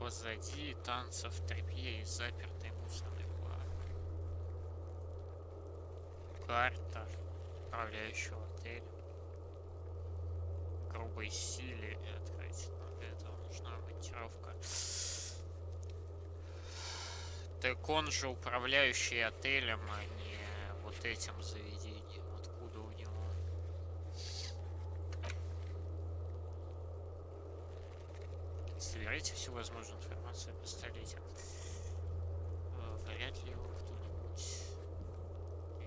Позади танцев тряпье и запертый мусорный бар. Карта управляющего отеля. Грубой силе и открыть. Но для этого нужна монтировка. Так он же управляющий отелем, а не вот этим заведением. Откуда у него? Собирайте всю возможную информацию о пистолете. Вряд ли его кто-нибудь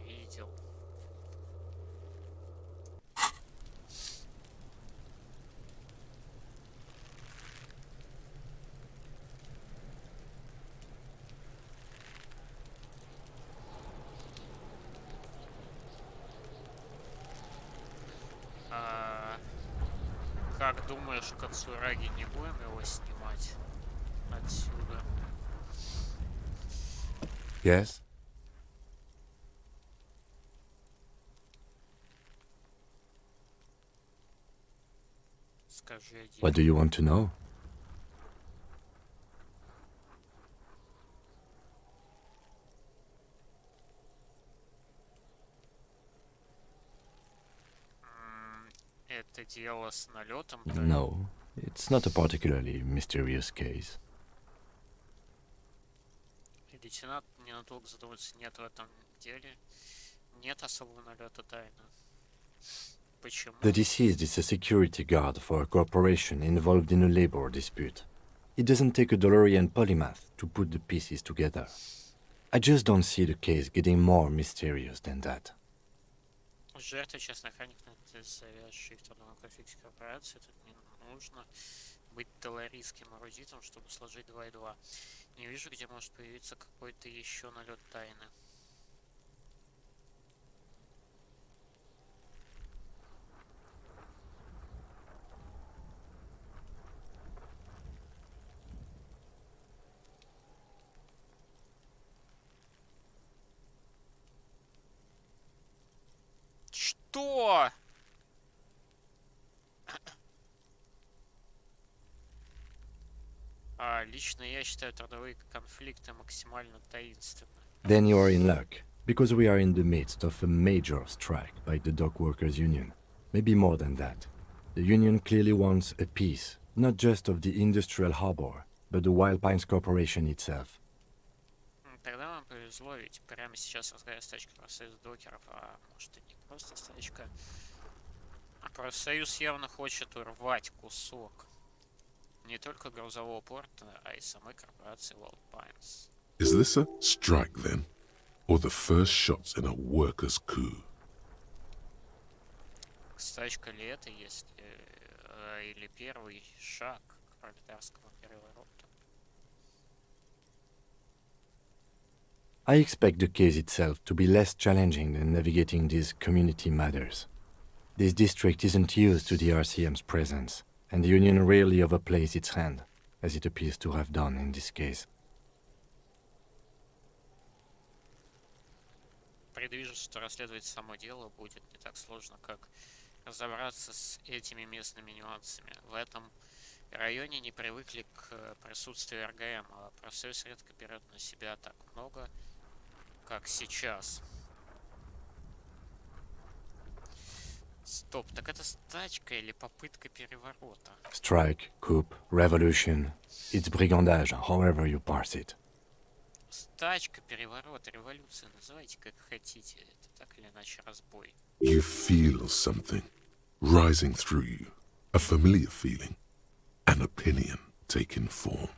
видел. Как думаешь, Кацураги, не будем его снимать отсюда? Yes? Скажи один. What do you want to know? Это дело с налетом? No, it's not a particularly mysterious case. Лейтенант ненадолго задуматься. Нет, в этом деле нет особого налета тайны. Почему? The deceased is a security guard for a corporation involved in a labor dispute. It doesn't take a DeLorean polymath to put the pieces together. I just don't see the case getting more mysterious than that. Жертва частный охранник, завязший в трудовом конфликте корпорации. Тут не нужно быть доларийским эрудитом, чтобы сложить 2 и 2. Не вижу, где может появиться какой-то еще налет тайны. Что? Лично я считаю трудовые конфликты максимально таинственны. Then you are in luck, because we are in the midst of a major strike by the dock workers union. Maybe more than that. The union clearly wants a piece, not just of the industrial harbor, but the Wild Pines Corporation itself. Тогда вам повезло, ведь прямо сейчас разгорает стачка профсоюза докеров, а может и не просто стачка. Профсоюз явно хочет урвать кусок. Не только грузового порта, а и самой корпорации Wild Pines. Is this a strike then? Or the first shots in a workers' coup? Стачка ли это, если... или первый шаг к пролетарскому перевороту? I expect the case itself to be less challenging than navigating these community matters. This district isn't used to the RCM's presence, and the union rarely overplays its hand, as it appears to have done in this case. Предвижу, что расследовать само дело будет не так сложно, как разобраться с этими местными нюансами. В этом районе не привыкли к присутствию Играем, а профсоюз редко берет на себя так много, как сейчас. Стоп, так это стачка или попытка переворота? Strike, coup, revolution, it's brigandage, however you parse it. Стачка, переворот, революция, называйте как хотите. Это так или иначе разбой. You feel something rising through you, a familiar feeling, an opinion taking form.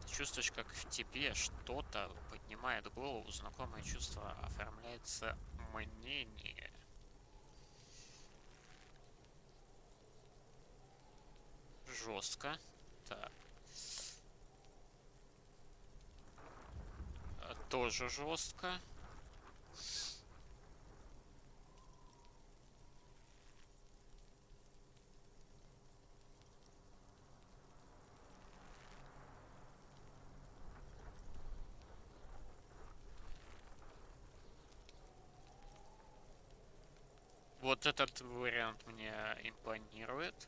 Ты чувствуешь, как в тебе что-то поднимает голову, знакомое чувство оформляется мнение. Жестко. Так. Тоже жестко. Вот этот вариант мне импонирует.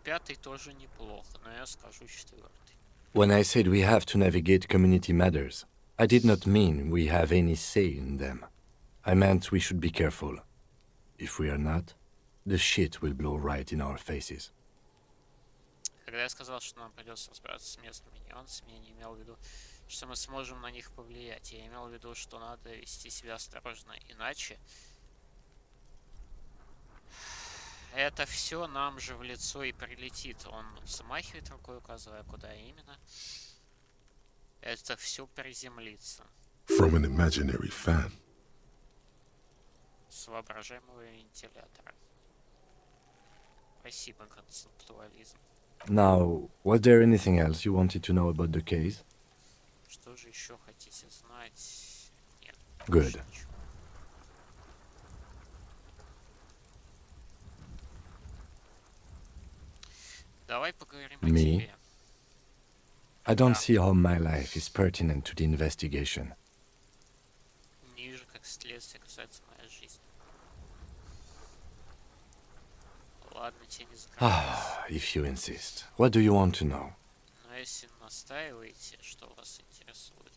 5-й тоже неплохо, но я скажу 4-й. When I said we have to navigate community matters, I did not mean we have any say in them. I meant we should be careful. If we are not, the shit will blow right in our faces. Когда я сказал, что нам придется разбираться с местными нюансами, я не имел в виду, что мы сможем на них повлиять. Я имел в виду, что надо вести себя осторожно, иначе это все нам же в лицо и прилетит. Он замахивает рукой, указывая, куда именно. Это все приземлится. From an imaginary fan. С воображаемого вентилятора. Спасибо, концептуализм. Now, was there anything else you wanted to know about the case? Что же еще хотите знать? Нет. Good. Ничего. Давай поговорим о Me? тебе. I don't Да. see how my life is pertinent to the investigation. Ниже, как следствие, касается моей жизни. Ладно, тебе не закрывайся. If you insist. What do you want to know? Но если настаиваете, что вас интересует.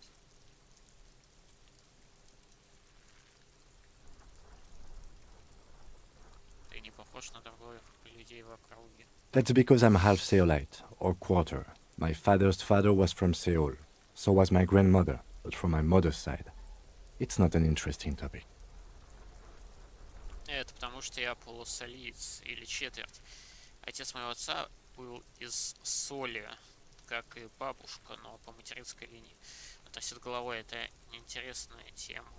Ты не похож на других людей в округе. That's because I'm half Seolite, or quarter. My father's father was from Seoul. So was my grandmother, but from my mother's side. It's not an interesting topic. Это потому, что я полусолиец, или четверть. Отец моего отца был из Соли, как и бабушка, но по материнской линии. Отрастет головой, это неинтересная тема.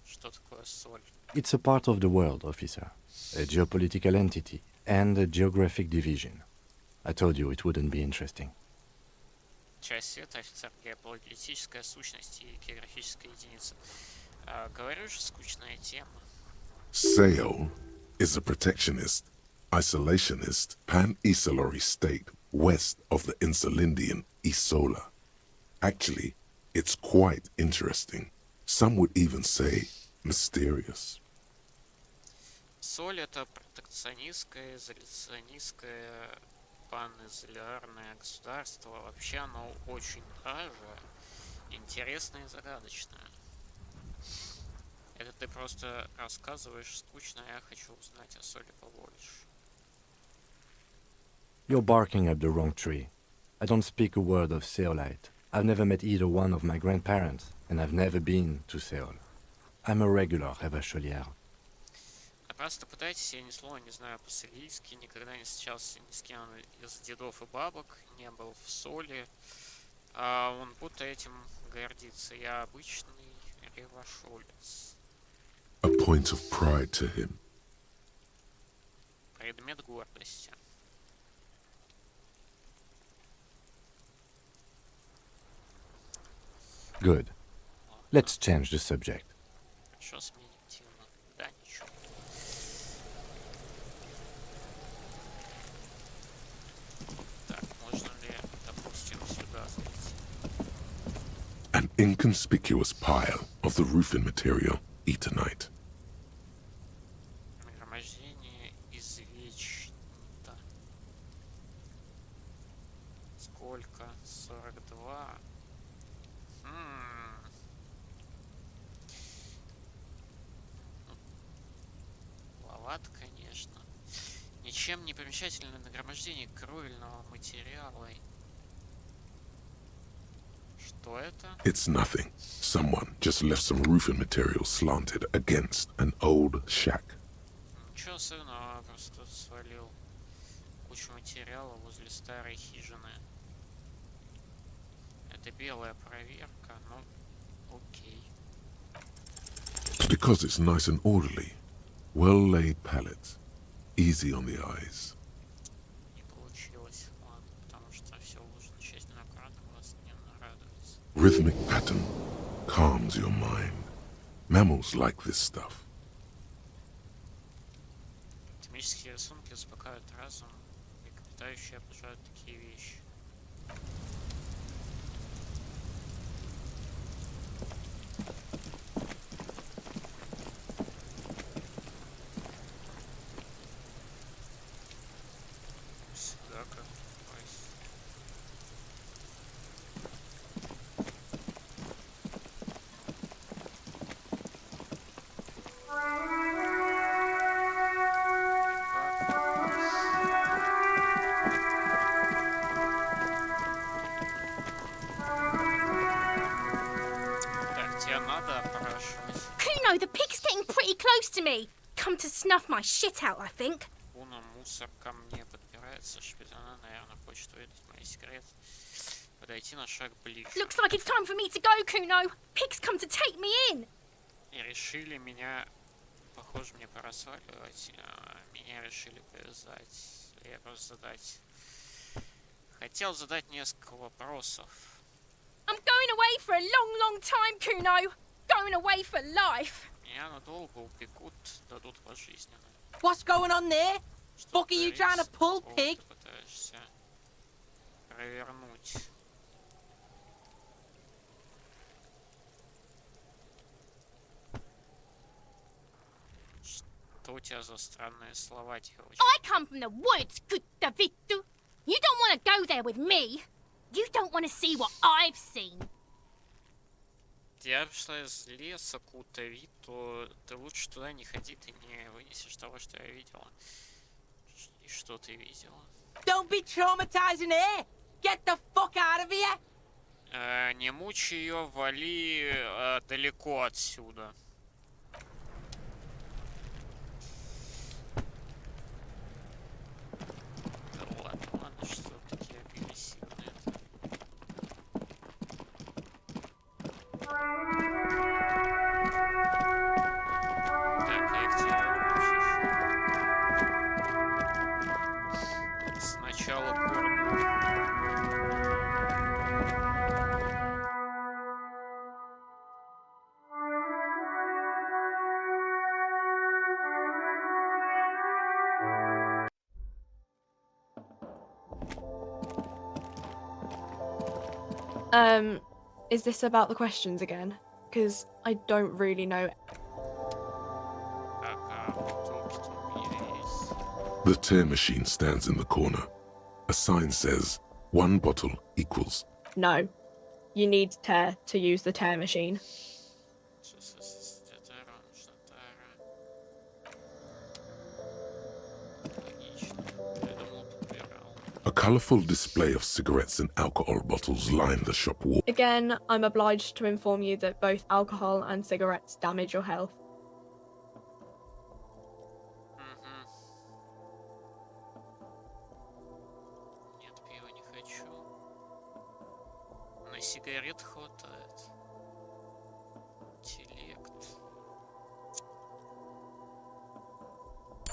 Что такое соль? It's a part of the world, officer. A geopolitical entity and a geographic division. I told you it wouldn't be interesting. Часть света, офицер, геополитическая сущность и географическая единица. Говорю же, скучная тема. Seoul is a protectionist, isolationist, pan-Isolary state west of the Insulindian Isola. Actually, it's quite interesting. Some would even say mysterious. Соль — это протекционистское, изоляционистское, панизолярное государство. Вообще оно очень даже интересное и загадочное. Это ты просто рассказываешь скучно, а я хочу узнать о соли побольше. You're barking up the wrong tree. I don't speak a word of Seolite. I've never met either one of my grandparents, and I've never been to Seoul. I'm a regular Revacholière. Напрасно пытаетесь, я ни слова не знаю по-сирийски, никогда не встречался ни с кем из дедов и бабок, не был в Соли. А он будто этим гордится. Я обычный ревашолец. A point of pride to him. Предмет гордости. Good. Let's change the subject. Хорошо, сменим тему. Да, ничего. Так, можно ли, допустим, сюда зайти? An inconspicuous pile of the roofing material, Eternite. Нагромождение извечнита. Сколько? 42. Маловато, конечно. Ничем не примечательное нагромождение кровельного материала. Что это? It's nothing. Someone just left some roofing material slanted against an old shack. Ничего особенного, просто тут свалил кучу материала возле старой хижины. Это белая проверка, ну, окей. Because it's nice and orderly. Well-laid pallets. Easy on the eyes. Не получилось, ладно, потому что все уложено тщательно, аккуратно, глаз не нарадуется. Rhythmic pattern calms your mind. Mammals like this stuff. Тематические рисунки успокаивают разум, и млекопитающие обожают такие вещи. Сюда Kuno, the pig's getting pretty close to me. Come to snuff my shit out, I think. Уна, мусор ко мне подбирается. Шпиона, наверное, хочет выдать мои секреты. Подойти на шаг ближе. Looks like it's time for me to go, Kuno. Pig's come to take me in. И решили меня... Похоже, мне пора сваливать. Меня решили повязать. Я просто задать... Хотел задать несколько вопросов. I'm going away for a long, long time, Kuno. Going away for life. Меня надолго упекут, дадут пожизненно. What's going on there? Что Fuck are you trying to pull, Кого pig? ты пытаешься провернуть? Что у тебя за странные слова, девочка? I come from the woods, Kutta Vittu. You don't want to go there with me. You don't want to see what I've seen. Я пришла из леса, Кутави, то ты лучше туда не ходи, ты не вынесешь того, что я видела. И что ты видела? Don't be traumatizing her. Get the fuck out of here. Не мучай ее, вали далеко отсюда. Да ладно, ладно, что такие агрессивные. Так, я к тебе вернусь. Сначала порно. Is this about the questions again? Because I don't really know. Ага, бутылки-то у меня есть. The tear machine stands in the corner. A sign says, 1 bottle equals. No. You need tear to use the tear machine. Логично. Придумал, подбирал. A colourful display of cigarettes and alcohol bottles line the shop wall. Again, I'm obliged to inform you that both alcohol and cigarettes damage your health. Мгм. Нет, пива не хочу. На сигарет хватает. Интеллект.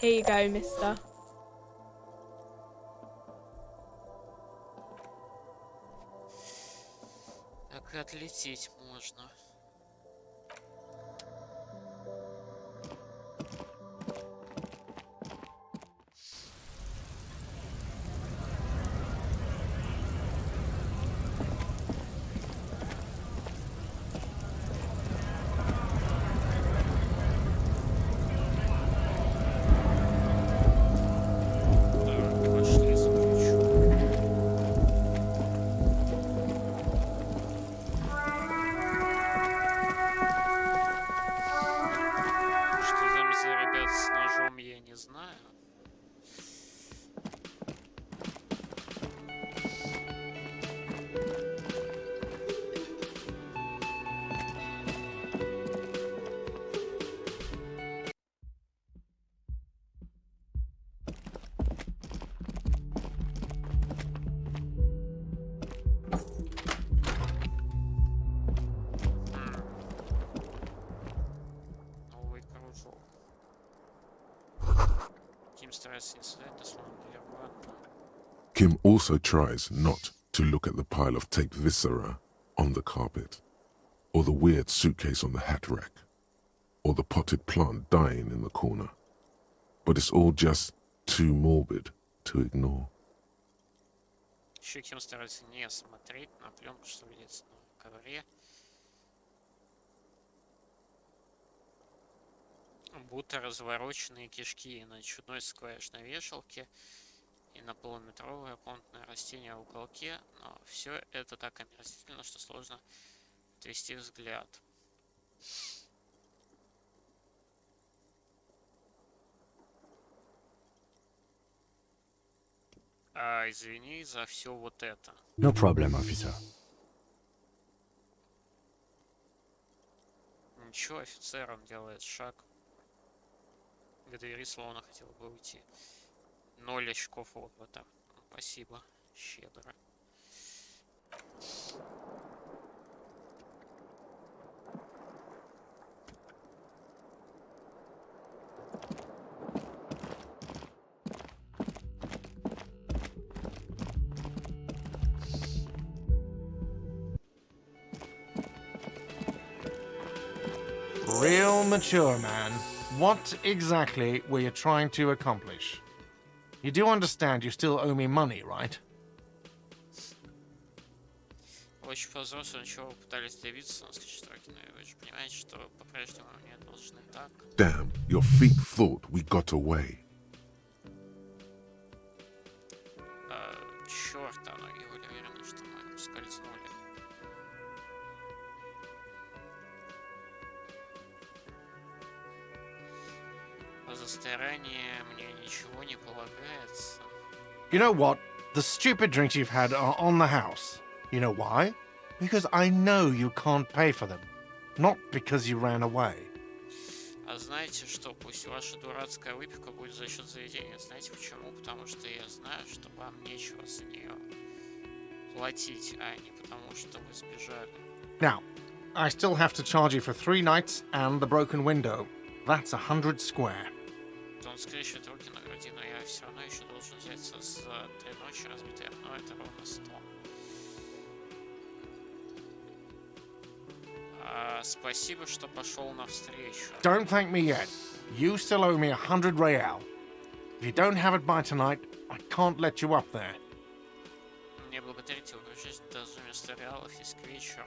Here you go, mister. Так и отлететь можно. Так, пошли заключу. Что там за ребят с ножом, я не знаю. Новый кружок. Ким старается не создать дословно нирвану. Kim also tries not to look at the pile of taped viscera on the carpet, or the weird suitcase on the hat rack, or the potted plant dying in the corner. But it's all just too morbid to ignore. Еще Ким старается не смотреть на пленку, что видится на ковре. Будто развороченные кишки на чудной сквозь на вешалке и на полуметровое комнатное растение в уголке, но все это так омерзительно, что сложно отвести взгляд. Извини за все вот это. No problem, officer. Чё офицер, он делает шаг к двери, словно хотел бы уйти. 0 очков опыта. Спасибо. Щедро. Real mature, man. What exactly were you trying to accomplish? You do understand you still owe me money, right? Очень по-взрослому, чего вы пытались добиться, но вы же понимаете, что по-прежнему мне должны так. Damn, your feet thought we got away. Черт, ноги были уверены, что мы скользнули. За старание мне ничего не полагается. You know what? The stupid drinks you've had are on the house. You know why? Because I know you can't pay for them. Not because you ran away. А знаете что? Пусть ваша дурацкая выпивка будет за счет заведения. Знаете почему? Потому что я знаю, что вам нечего за нее платить, а не потому что вы сбежали. Now, I still have to charge you for 3 nights and the broken window. That's 100 square. Он скрещивает руки на груди, но я все равно еще должен взяться за 3 ночи разбитое окно, это ровно 100. Спасибо, что пошел навстречу. Don't thank me yet. You still owe me 100 real. If you don't have it by tonight, I can't let you up there. Не благодарите, выгружать даже вместо реалов есть к вечеру.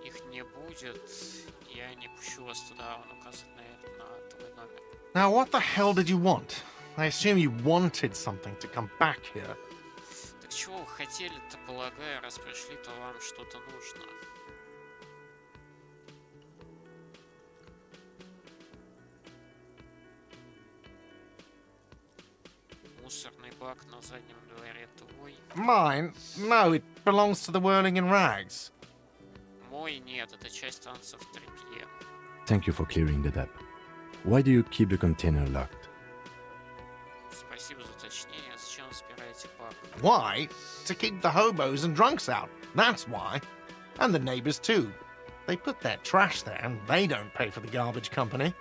Их не будет, я не пущу вас туда, он указывает на твой номер. Now, what the hell did you want? I assume you wanted something to come back here. Так чего вы хотели-то, полагаю, раз пришли, то вам что-то нужно. Мусорный бак на заднем дворе твой. Mine? No, it belongs to the Whirling in Rags. Мой нет, это часть танцев в тряпье. Thank you for clearing that up. Why do you keep the container locked? Спасибо за уточнение. Зачем запираете бак? Why? To keep the hobos and drunks out. That's why. And the neighbors too. They put their trash there and they don't pay for the garbage company.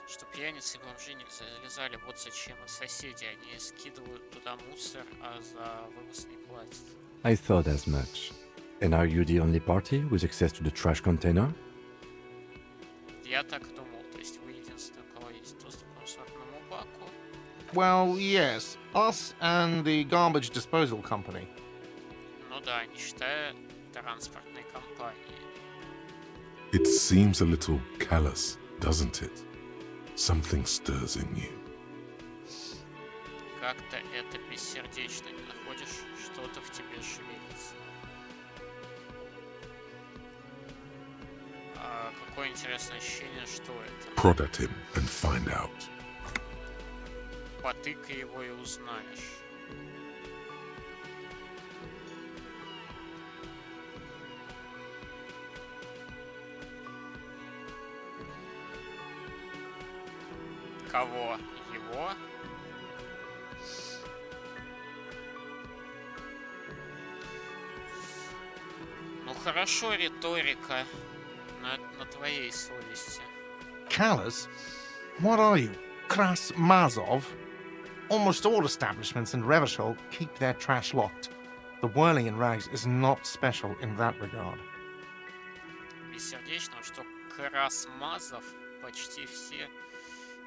Что пьяницы и бомжи не залезали, вот зачем. И соседи, они скидывают туда мусор, а за вывоз не платят. I thought as much. And are you the only party with access to the trash container? Я так думал, то есть вы единственный, у кого есть доступ к мусорному баку. Well, yes. Us and the garbage disposal company. Ну да, не считая транспортной компании. It seems a little callous, doesn't it? Something stirs in you. Как-то это бессердечно, не находишь? Что-то в тебе шевелится. Какое интересное ощущение, что это. Prod at him and find out. Потыкай его и узнаешь. Кого? Его? Ну хорошо, риторика. На твоей совести. Callous? What are you? Kras Mazov? Almost all establishments in Revachol keep their trash locked. The Whirling in Rags is not special in that regard. Бессердечного, что Красмазов почти все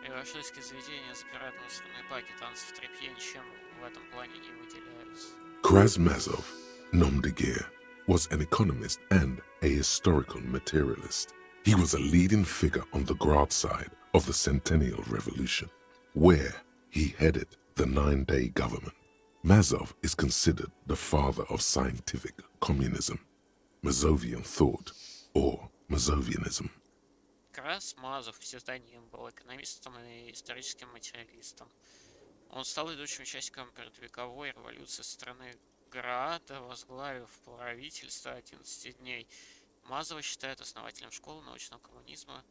ревашельские заведения запирают мусорные баки, танцы в тряпье ничем в этом плане не выделяются. Krasmazov, nom de guerre, was an economist and a historical materialist. He was a leading figure on the Grad side of the Centennial Revolution, where he headed the 9-day government. Mazov is considered the father of scientific communism, Mazovian thought, or Mazovianism. Красмазов псевдоним был экономистом и историческим материалистом. Он стал ведущим участником предвековой революции страны Граада, возглавив правительство 11 дней. Мазова считают основателем школы научного коммунизма.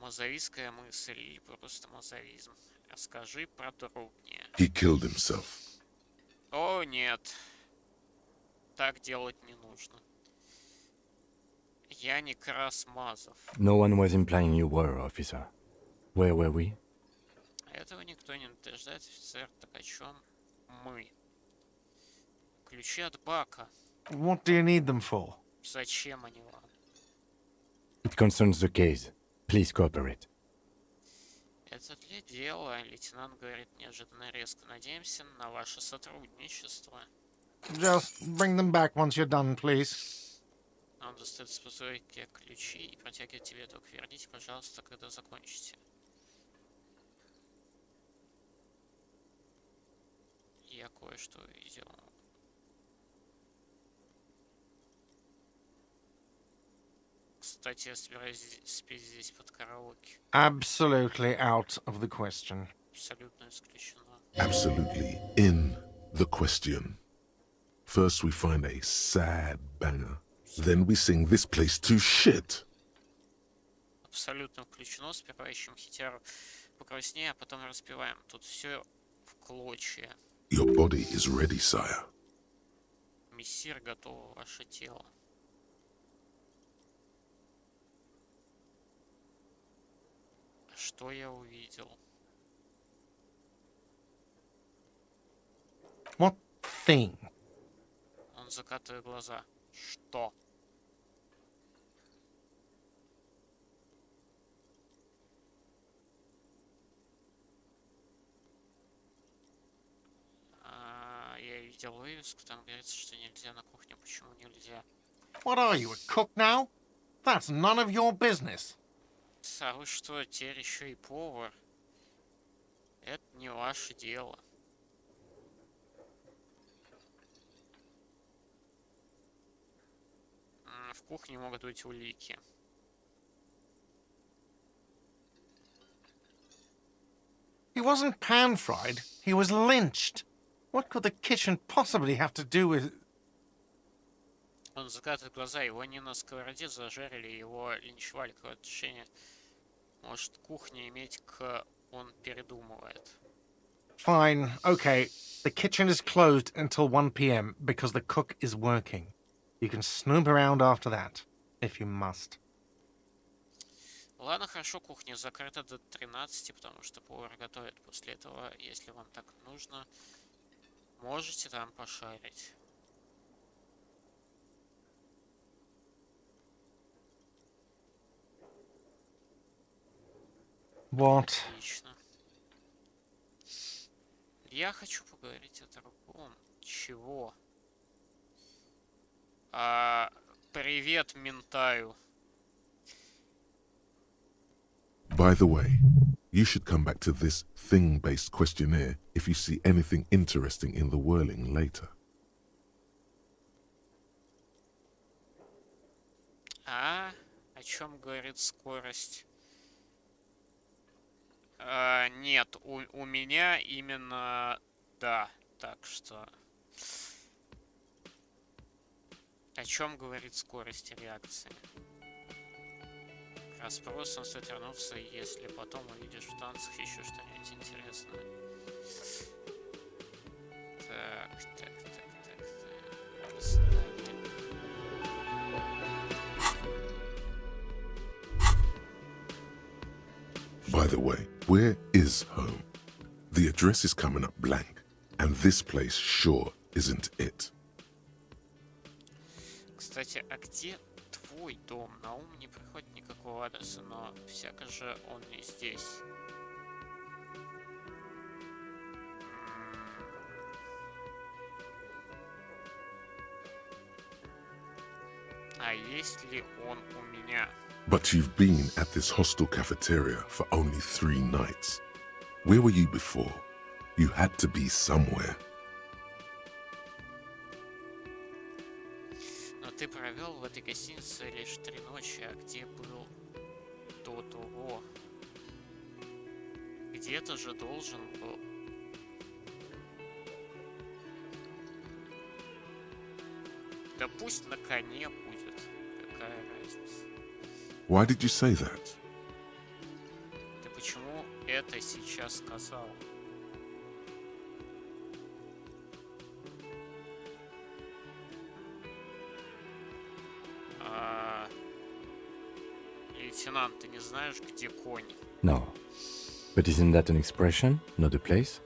Мазовистская мысль или просто мазовизм. Расскажи подробнее. He killed himself. О, нет. Так делать не нужно. Я не Крас Мазов. No one was implying you were, officer. Where were we? Этого никто не утверждает, офицер. Так о чем мы? Ключи от бака. What do you need them for? Зачем они вам? It concerns the case. Please cooperate. Это для дела. Лейтенант говорит неожиданно резко. Надеемся на ваше сотрудничество. Just bring them back once you're done, please. Он достает из пузырька ключи и протягивает тебе. Только верните, пожалуйста, когда закончите. Я кое-что увидел. Кстати, я собираюсь спеть здесь под караоке. Absolutely out of the question. Абсолютно исключено. Absolutely in the question. First we find a sad banger. Then we sing this place to shit. Абсолютно включено. Сперва ищем хитяру покраснее, а потом распеваем. Тут все в клочья. Your body is ready, sire. Мессир, готово ваше тело. Что я увидел? What thing? Он закатывает глаза. Что? Я видел вывеску, там говорится, что нельзя на кухню. Почему нельзя? What are you, a cook now? That's none of your business. А вы что, теперь еще и повар? Это не ваше дело. В кухне могут быть улики. He wasn't pan-fried, he was lynched. What could the kitchen possibly have to do with... Он закатывает глаза, его не на сковороде зажарили, его линчевали. Какое отношение может кухня иметь к... Он передумывает. Fine, okay. The kitchen is closed until 1 p.m. because the cook is working. You can snoop around after that, if you must. Ладно, хорошо, кухня закрыта до 13, потому что повар готовит. После этого, если вам так нужно, можете там пошарить. What? Отлично. Я хочу поговорить о другом. Чего? Привет, ментаю. By the way, you should come back to this thing-based questionnaire if you see anything interesting in the whirling later. О чем говорит скорость? Нет, у меня именно да, так что... О чем говорит скорость реакции? Как раз просто стоит вернуться, если потом увидишь в танцах еще что-нибудь интересное. Так. Здание. By the way, where is home? The address is coming up blank, and this place sure isn't it. Кстати, а где твой дом? На ум не приходит никакого адреса, но всяко же он не здесь. А есть ли он у меня? But you've been at this hostel cafeteria for only 3 nights. Where were you before? You had to be somewhere. Но ты провел в этой гостинице лишь 3 ночи, а где был до того? Где-то же должен был. Да пусть на коне будет. какая разница? Why did you say that? Ты почему это сейчас сказал? Лейтенант, ты не знаешь, где конь? No. But isn't that an expression, not a place?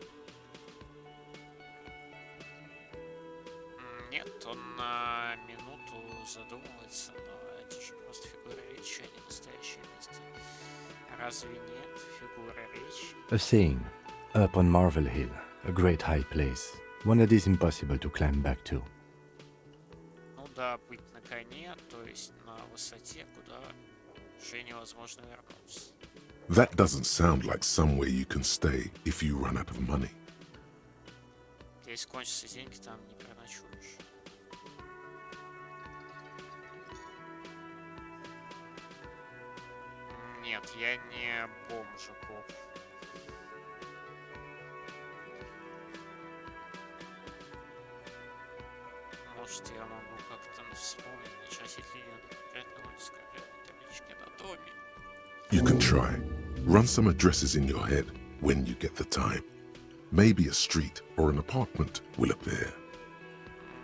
Нет, он на минуту задумывается, но это же просто фигура речи, а не настоящее место. Разве нет фигуры речи? A saying. Up on Marvel Hill, a great high place. One that is impossible to climb back to. Ну да, быть на коне, то есть на высоте, куда уже невозможно вернуться. That doesn't sound like somewhere you can stay if you run out of money. Если кончатся деньги, там не переночуешь. Нет, я не бомж, коп. Может, я могу как-то вспомнить, начать линию на конкретной улице, конкретной табличке на доме. You can try. Run some addresses in your head when you get the time. Maybe a street or an apartment will appear.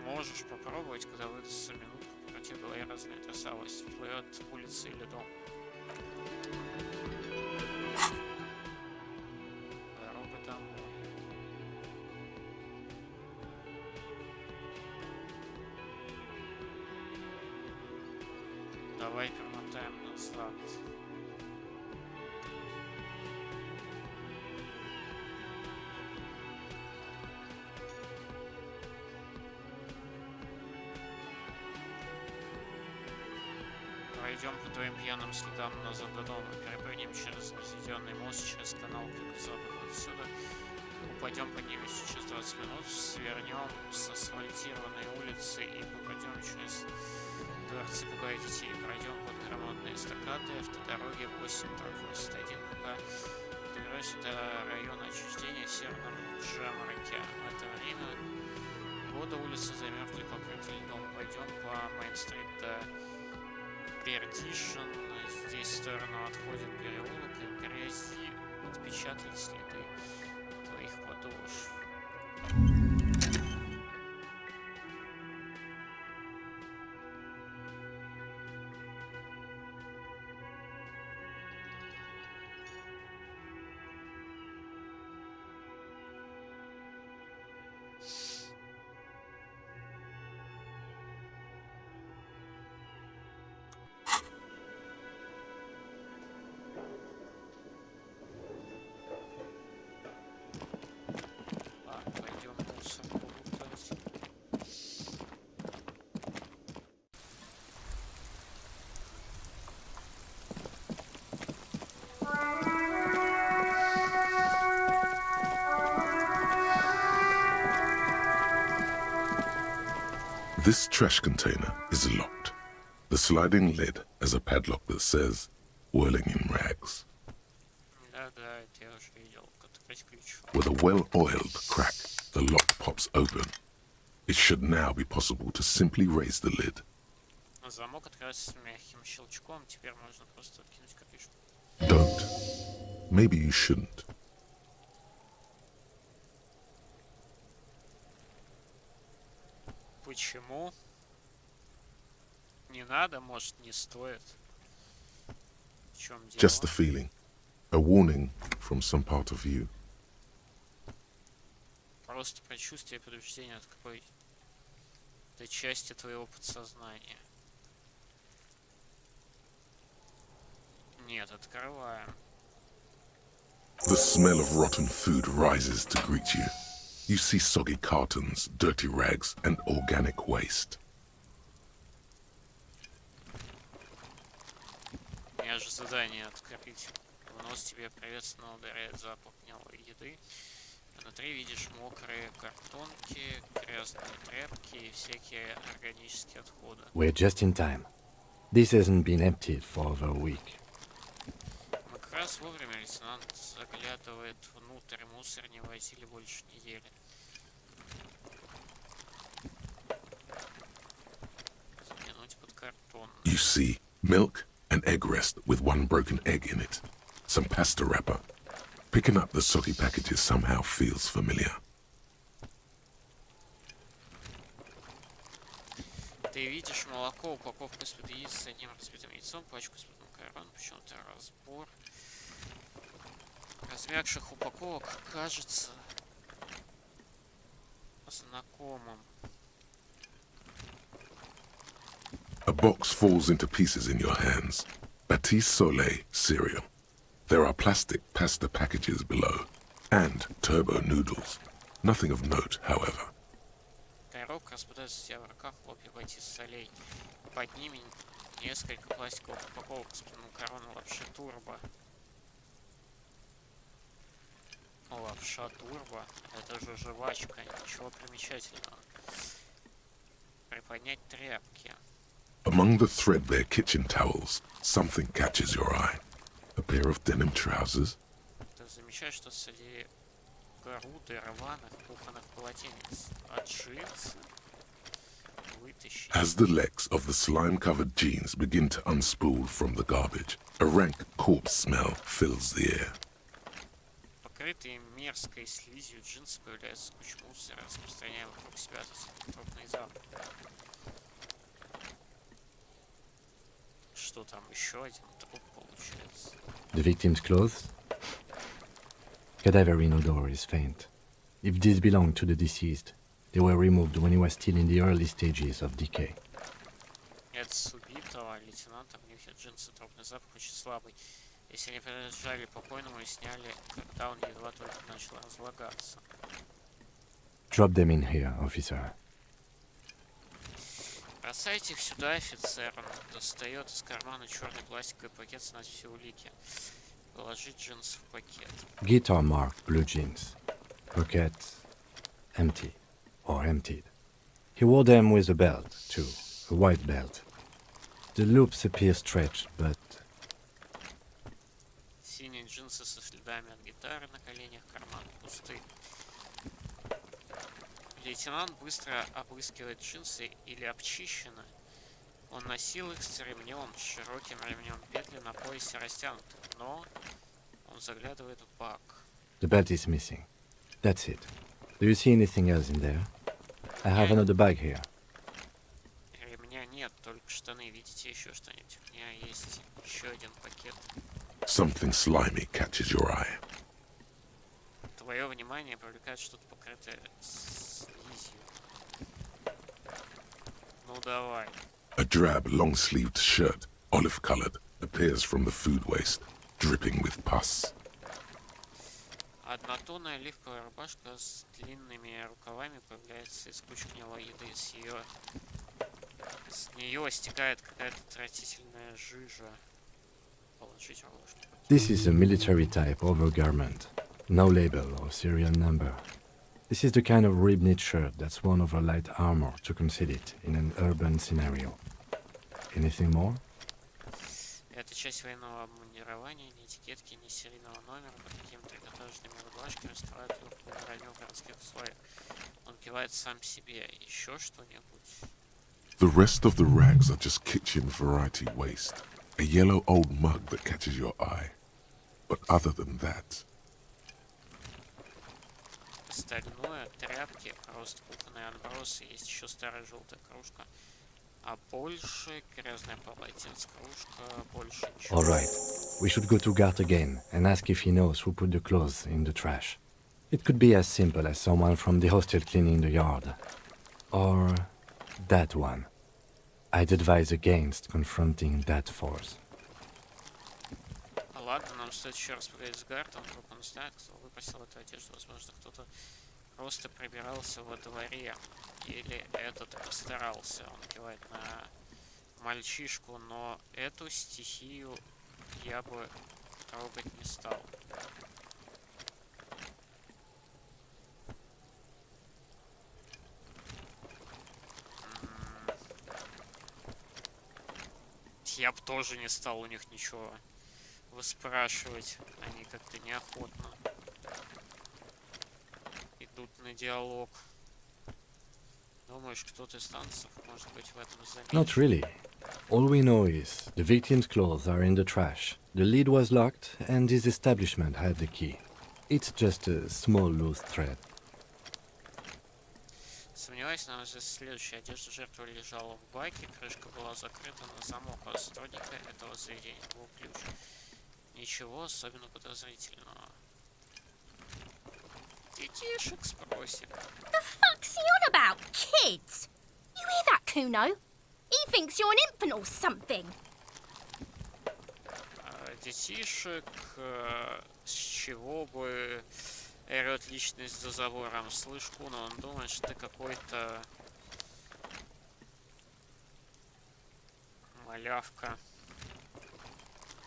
Можешь попробовать, когда выдастся минутка, покрути в голове разные адреса, всплывет улица или дом. Дорога домой. Давай перемотаем назад. Пойдем по твоим пьяным следам назад до дома, перепрыгнем через разведенный мост, через канал к юго-западу отсюда, упадем, поднимемся через 20 минут, свернем с асфальтированной улицы и попадем через дворцы пугая детей, пройдем под громадные эстакады автодороги 881, пока доберемся до района отчуждения в северном Джамараке. В это время года улицы замерзли, покрыты льдом. Пойдем по Мейн-стрит до Пердишн. Здесь в сторону отходит переулок, и в грязи отпечатали следы твоих подошв. Пойдем мусорку лутать. This trash container is locked. The sliding lid has a padlock that says, whirling in rags. Да-да, это я уже видел. Открыть ключ. With a well-oiled crack, the lock pops open. It should now be possible to simply raise the lid. Замок открывается с мягким щелчком. Теперь можно просто откинуть крышку. Don't. Maybe you shouldn't. Почему? Не надо, может, не стоит. В чем дело? Just the feeling. A warning from some part of you. Просто предчувствие предупреждения от какой-то части твоего подсознания. Нет, открываем. The smell of rotten food rises to greet you. You see soggy cartons, dirty rags, and organic waste. У меня же задание открыть. В нос тебе приветственно ударяет запах гнилой еды. Внутри видишь мокрые картонки, грязные тряпки и всякие органические отходы. We're just in time. This hasn't been emptied for over a week. Мы как раз вовремя, лейтенант заглядывает внутрь, мусор не возили больше недели. Заглянуть под картон. You see milk and egg rest with one broken egg in it. Some pasta wrapper. Picking up the soggy packages somehow feels familiar. Ты видишь молоко, упаковку из-под яиц с одним разбитым яйцом, пачку из-под макарон, почему-то разбор размягших упаковок кажется знакомым. A box falls into pieces in your hands. Batiste Soleil cereal. There are plastic pasta packages below, and turbo noodles. Nothing of note, however. Коробка распадается у тебя в руках, хлопья Батист Солей. Под ними несколько пластиковых упаковок с макароном лапши турбо. Лапша турбо. Это же жвачка, ничего примечательного. Приподнять тряпки. Among the threadbare kitchen towels, something catches your eye. A pair of denim trousers. Ты замечаешь, что среди груды рваных кухонных полотенец. А джинсы? Вытащить. As the legs of the slime-covered jeans begin to unspool from the garbage, a rank corpse smell fills the air. Покрытые мерзкой слизью джинсы появляются с кучей мусора, распространяя вокруг себя трупный запах. Что там, еще один труп получается? The victim's clothes? Cadaver odor is faint. If these belong to the deceased, they were removed when he was still in the early stages of decay. Это с убитого лейтенанта, в них джинсы, трупный запах очень слабый. Если они принадлежали покойному и сняли, когда он едва только начал разлагаться. Drop them in here, officer. Бросайте их сюда, офицер. Он достает из кармана черный пластиковый пакет с надписью улики. Положить джинсы в пакет. Guitar marked blue jeans. Pocket empty or emptied. He wore them with a belt, too, a white belt. The loops appear stretched, but Синие джинсы со следами от гитары на коленях, карманы пусты. Лейтенант быстро обыскивает джинсы или обчищены. Он носил их с ремнем, с широким ремнем, петли на поясе растянуты, но он заглядывает в бак. the belt is missing. That's it. Do you see anything else in there? I have another bag here. Ремня нет, только штаны. Видите еще что-нибудь? У меня есть еще один пакет. Something slimy catches your eye. Твое внимание привлекает что-то покрытое слизью. Ну давай. A drab, long-sleeved shirt, olive-colored, appears from the food waste, dripping with pus. Однотонная оливковая рубашка с длинными рукавами появляется из кучи гнилой еды. С нее стекает какая-то отвратительная жижа. Положить рубашку. This is a military type overgarment. No label or serial number. This is the kind of rib-knit shirt that's worn over light armor to conceal it in an urban scenario. Anything more? Это часть военного обмундирования, ни этикетки, ни серийного номера, под какими-то трикотажными рубашками скрывают легкую броню в городских условиях. Он кивает сам себе. Еще что-нибудь? The rest of the rags are just kitchen variety waste. A yellow old mug that catches your eye. But other than that, Остальное, тряпки, просто кухонные отбросы, есть еще старая желтая кружка. А больше грязное полотенце, кружка, больше ничего. All right. We should go to Gart again and ask if he knows who put the clothes in the trash. It could be as simple as someone from the hostel cleaning the yard. Or that one. I'd advise against confronting that force. Ладно, нам стоит еще раз поговорить с Гартом, вдруг он знает, кто выпустил эту одежду. Возможно, кто-то просто пробирался во дворе. Или этот постарался. Он кивает на мальчишку, но эту стихию я бы трогать не стал. Я бы тоже не стал у них ничего выспрашивать. Они как-то неохотно идут на диалог. Думаешь, кто-то из танцев может быть в этом Not замечен? really. All we know is the victim's clothes are in the trash, the lid was locked, and his establishment had the key. It's just a small loose thread. Сомневаюсь, на здесь следующая одежда жертвы лежала в баке, крышка была закрыта на замок, а сотрудника этого заведения был ключ. Ничего особенно подозрительного. Детишек спросим. The fuck's he on about? Kids? You hear that, Kuno? He thinks you're an infant or something. Детишек, с чего бы орёт личность за забором. Слышь, Куно, он думает, что ты какой-то малявка.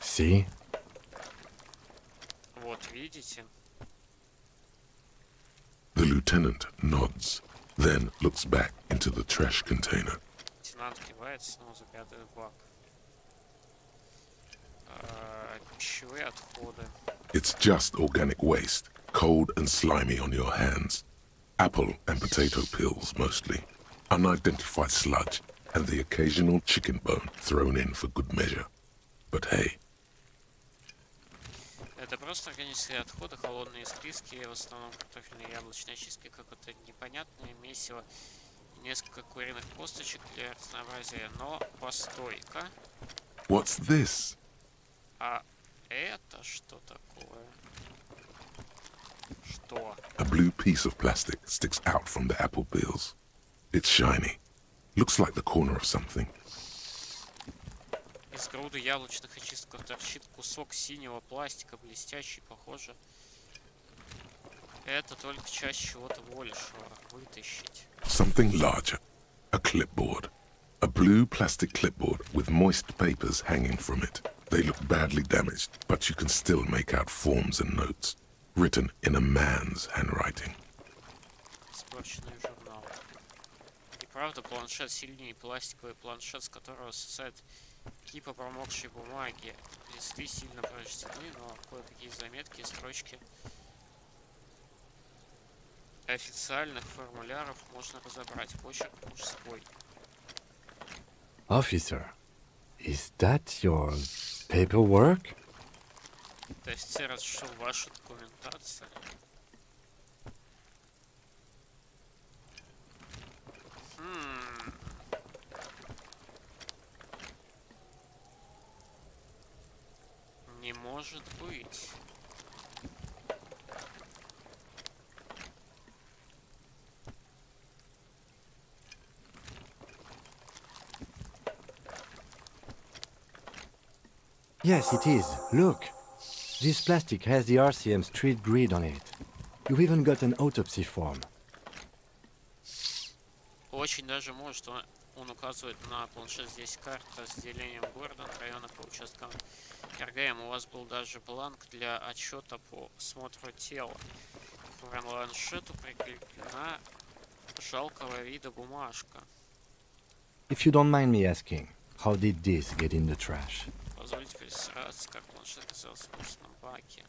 See? Вот, видите? The lieutenant nods, then looks back into the trash container. Лейтенант кивает, снова заглядывает в бак. Пищевые отходы. It's just organic waste, cold and slimy on your hands. Apple and potato peels mostly. Unidentified sludge and the occasional chicken bone thrown in for good measure. But hey. Это просто органические отходы, холодные списки, в основном картофельные яблочные очистки, какое-то непонятное месиво, несколько куриных косточек для разнообразия. Но постой-ка. What's this? А это что такое? Что? A blue piece of plastic sticks out from the apple peels. It's shiny. Looks like the corner of something. Из груды яблочных очистков торчит кусок синего пластика, блестящий, похоже. Это только часть чего-то большего. Вытащить. Something larger. A clipboard. A blue plastic clipboard with moist papers hanging from it. They look badly damaged, but you can still make out forms and notes, written in a man's handwriting. Испорченный журнал. И правда, планшет сильнее, пластиковый планшет, с которого сосает кипа промокшей бумаги. Листы сильно повреждены, но кое-какие заметки и строчки официальных формуляров можно разобрать. Почерк мужской. Officer, is that your paperwork? То есть, сэр, это что, ваша документация? Не может быть. Yes, it is. Look. This plastic has the RCM street grid on it. You've even got an autopsy form. Очень даже может. Он указывает на планшет. Здесь карта с делением города, района по участкам. Играем. У вас был даже бланк для отчета по осмотру тела. К планшету прикреплена жалкого вида бумажка. If you don't mind me asking, how did this get in the trash? Позвольте присраться, как планшет оказался в мусорном баке.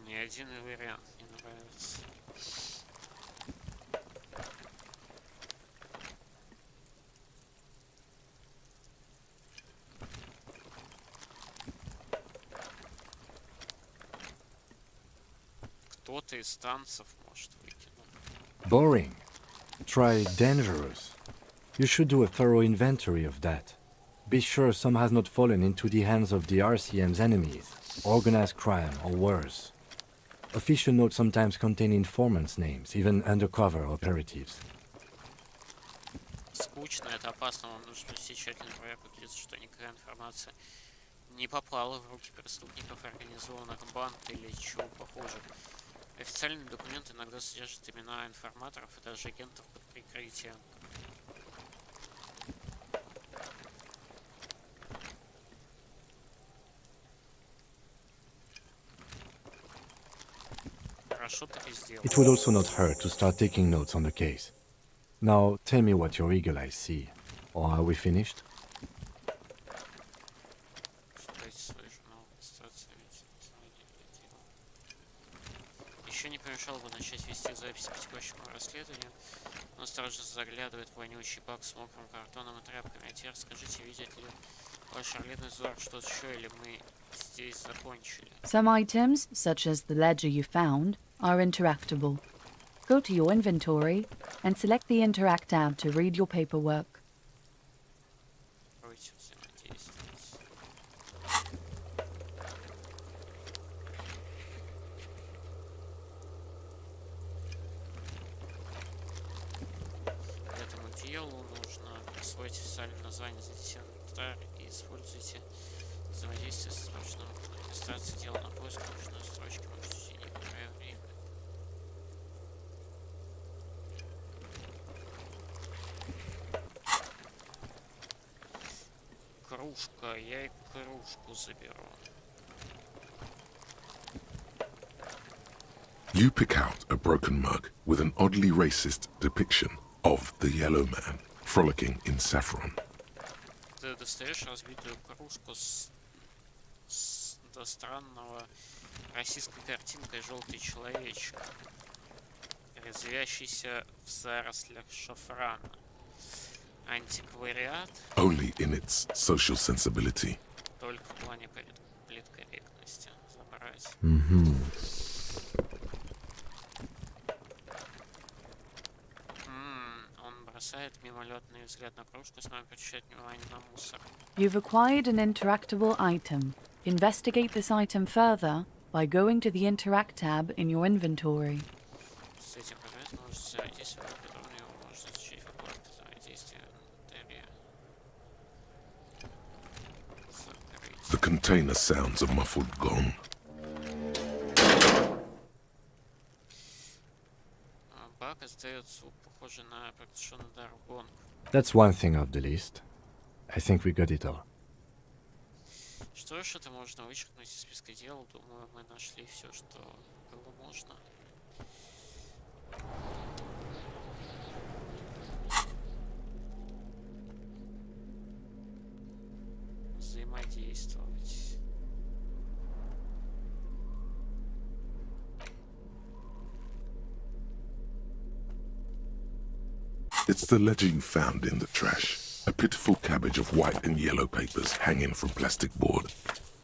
Ни один вариант не нравится. Кто-то из танцев может выкинуть. Boring. Try dangerous. You should do a thorough inventory of that. Be sure some has not fallen into the hands of the RCM's enemies, organized crime or worse. Official notes sometimes contain informants' names, even undercover operatives. Скучно, это опасно, вам нужно провести тщательную проверку, убедиться, что никакая информация не попала в руки преступников, организованных банд или чего похожего. Официальные документы иногда содержат имена информаторов и даже агентов под прикрытием. Хорошо ты сделал. It would also not hurt to start taking notes on the case. Now, tell me what your eagle eyes see. Or are we finished? Еще не помешало бы начать вести запись по текущему расследованию. Он осторожно заглядывает в вонючий бак с мокрым картоном и тряпками. А теперь скажите, видит ли ваш орлиный взор что-то еще, или мы здесь закончили? Some items, such as the ledger you found, are interactable. Go to your inventory and select the Interact tab to read your paperwork. Давайте взаимодействовать. К этому делу нужно присвоить официальное название, зайдите в инвентарь и используйте взаимодействие с срочным регистрацией дела на поиск нужной строчки. Можете некоторое время. Кружка, я и кружку заберу. You pick out a broken mug with an oddly racist depiction of the yellow man frolicking in saffron. Ты достаешь разбитую кружку до странного российской картинкой желтый человечек, резвящийся в зарослях шафрана. Антиквариат Only in its social sensibility. только в плане политкорректности. Забрать. Он бросает мимолетный взгляд на кружку, снова обращает внимание на мусор. You've acquired an interactable item. Investigate this item further by going to the Interact tab in your inventory. С этим предметом можете взаимодействовать, подробнее его можно изучить в вкладке взаимодействия в инвентаре. Закрыть. The container sounds a muffled gong. Бак издает звук, похожий на приглушенный удар в гонг. That's one thing off the list. I think we got it all. Что ж, это можно вычеркнуть из списка дел. Думаю, мы нашли все, что было можно. Взаимодействовать. It's the ledger you found in the trash. A pitiful cabbage of white and yellow papers hanging from plastic board,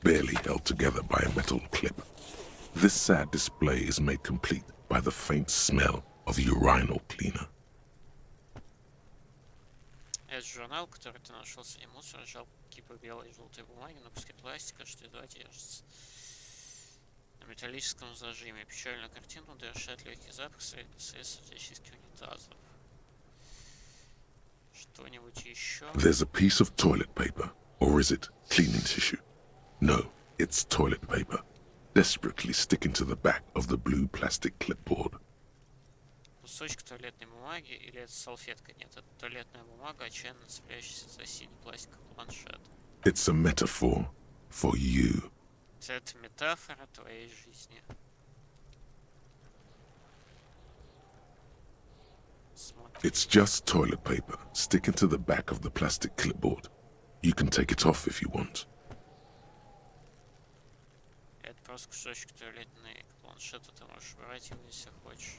barely held together by a metal clip. This sad display is made complete by the faint smell of urinal cleaner. Это журнал, который ты нашел среди мусора, лежал кипа белой и желтой бумаги на куске пластика, что едва держится. На металлическом зажиме. Печальную картину довершает легкий запах средств для чистки унитазов. Что-нибудь еще? There's a piece of toilet paper, or is it cleaning tissue? No, it's toilet paper, desperately sticking to the back of the blue plastic clipboard. Кусочек туалетной бумаги, или это салфетка? Нет, это туалетная бумага, отчаянно цепляющаяся за синий пластиковый планшет. It's a metaphor for you. Это метафора твоей жизни. Смотри. It's just toilet paper sticking to the back of the plastic clipboard. You can take it off if you want. Это просто кусочек туалетной планшета, ты можешь брать его, если хочешь.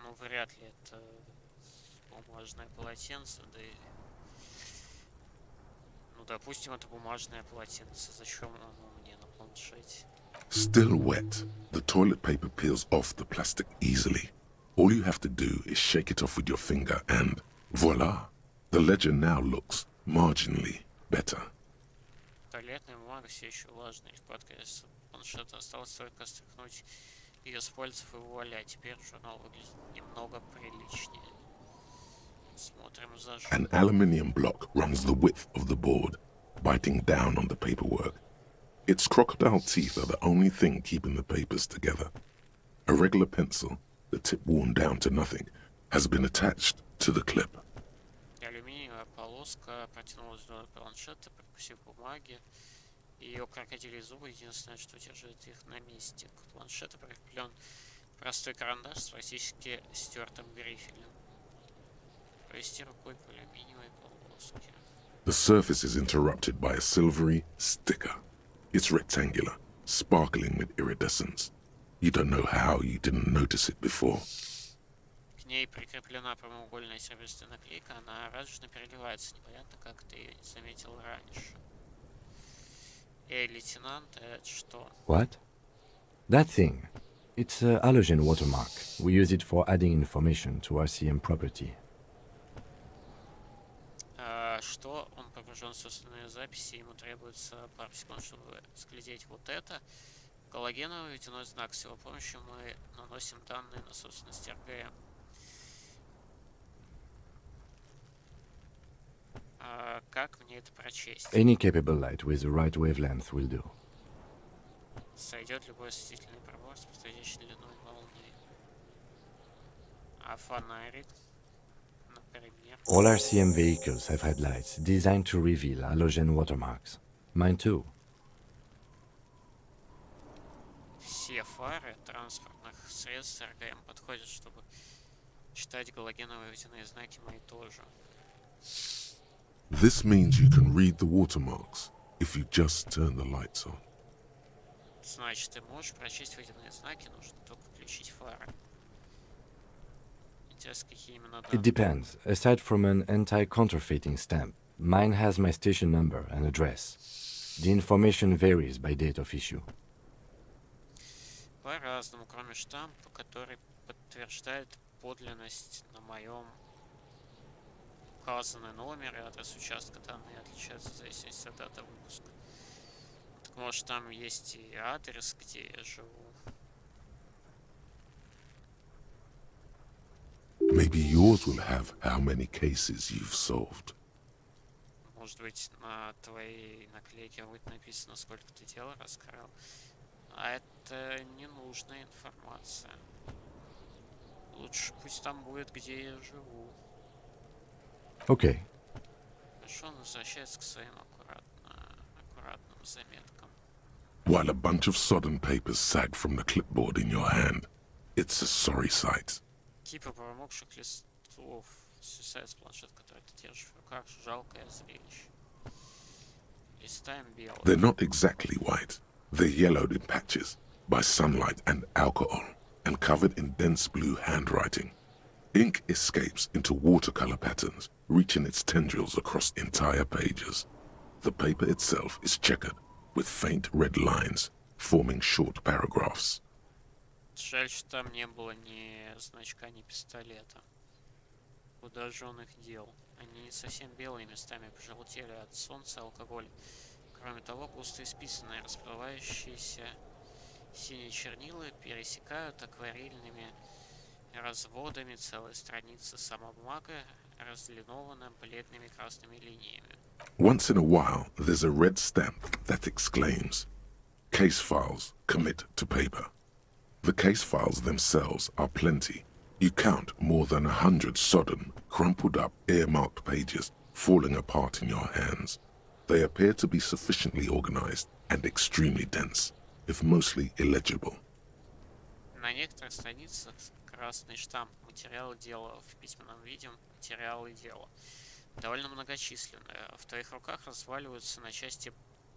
Ну, вряд ли это бумажное полотенце, да и... Ну, допустим, это бумажное полотенце. Зачем оно мне на планшете? Still wet, the toilet paper peels off the plastic easily. All you have to do is shake it off with your finger and voila! The ledger now looks marginally better. Туалетная бумага все еще влажная, и вкладка из планшета осталось только стряхнуть ее с пальцев и вуаля. Теперь журнал выглядит немного приличнее. Смотрим зажим. An aluminium block runs the width of the board. biting down on the paperwork. Its crocodile teeth are the only thing keeping the papers together. A regular pencil, the tip worn down to nothing, has been attached to the clip. Алюминиевая полоска протянулась вдоль планшета, прикусив бумаги. Ее крокодилии зубы единственное, что держит их на месте. К планшету прикреплен простой карандаш с практически стертым грифелем. Провести рукой по алюминиевой полоске. The surface is interrupted by a silvery sticker. It's rectangular, sparkling with iridescence. You don't know how you didn't notice it before. К ней прикреплена прямоугольная серебристая наклейка, она радужно переливается. Непонятно, как ты ее не заметил раньше. Эй, лейтенант, это что? What? That thing. It's a halogen watermark. We use it for adding information to RCM property. Что? Он погружен в собственные записи, ему требуется пару секунд, чтобы взглядеть вот это. Коллагеновый водяной знак. С его помощью мы наносим данные на собственность РГМ. Как мне это прочесть? Any capable light with the right wavelength will do. Сойдет любой осветительный прибор с подходящей длиной волны. А фонарик, например. All RCM vehicles have headlights designed to reveal halogen watermarks. Mine too. Все фары транспортных средств РГМ подходят, чтобы читать галогеновые водяные знаки, мои тоже. This means you can read the watermarks if you just turn the lights on. Значит, ты можешь прочесть водяные знаки, нужно только включить фары. Интересно, какие именно It данные. depends. Aside from an anti-counterfeiting stamp, mine has my station number and address. The information varies by date of issue. По-разному, кроме штампа, который подтверждает подлинность на моем указанный номер и адрес участка. Данные отличаются в зависимости от даты выпуска. Так может там есть и адрес, где я живу. Maybe yours will have how many cases you've solved. Может быть, на твоей наклейке будет написано, сколько ты дел раскрыл. А это ненужная информация. Лучше пусть там будет, где я живу. Okay. Хорошо, он возвращается к своим аккуратным заметкам. While a bunch of sodden papers sag from the clipboard in your hand, it's a sorry sight. Кипа промокших листов свисает с планшет, который ты держишь в руках. Жалкое зрелище. Листаем белый. They're not exactly white. They're yellowed in patches by sunlight and alcohol and covered in dense blue handwriting. Ink escapes into watercolor patterns, reaching its tendrils across entire pages. The paper itself is checkered with faint red lines, forming short paragraphs. Жаль, что там не было ни значка, ни пистолета. Удаженных дел. Они не совсем белые, местами пожелтели от солнца и алкоголя. Кроме того, густо исписанные, расплывающиеся синие чернила пересекают акварельными разводами целые страницы. Сама бумага разлинована бледными красными линиями. Once in a while, there's a red stamp that exclaims, "Case files commit to paper." The case files themselves are plenty. You count more than 100 sodden, crumpled up, earmarked pages falling apart in your hands. They appear to be sufficiently organized and extremely dense, if mostly illegible. На некоторых страницах красный штамп «Материалы дела» в письменном виде «Материалы дела». Довольно многочисленные. В твоих руках разваливаются на части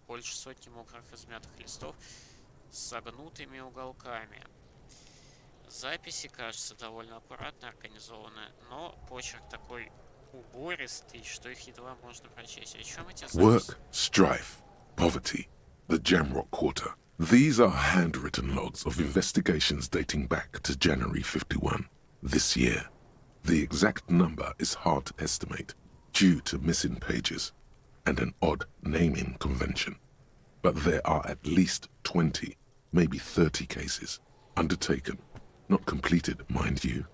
больше сотни мокрых измятых листов с согнутыми уголками. Записи, кажется, довольно аккуратно организованы, но почерк такой убористый, что их едва можно прочесть. О чем эти записи? Work, strife, poverty, the Jamrock Quarter. These are handwritten logs of investigations dating back to January 51, this year. The exact number is hard to estimate due to missing pages and an odd naming convention. But there are at least 20, maybe 30 cases undertaken, not completed, mind you.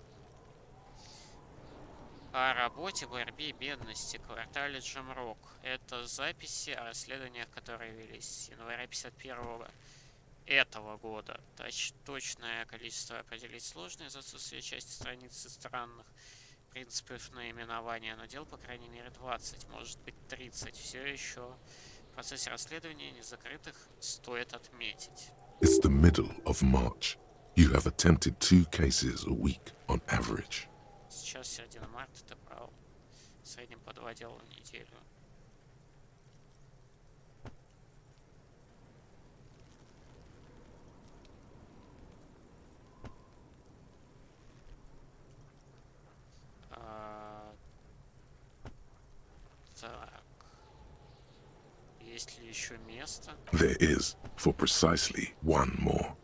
О работе, борьбе и бедности, квартале Джемрок. Это записи о расследованиях, которые велись с января 51-го этого года. Точное количество определить сложно из-за отсутствия части страницы странных принципов наименования, но дел, по крайней мере, 20, может быть 30. Все еще в процессе расследования незакрытых стоит отметить. It's the middle of March. You have attempted 2 cases a week on average. Сейчас середина марта, ты прав. В среднем по 2 дела в неделю. Так. Есть ли еще место? There is, for precisely one more.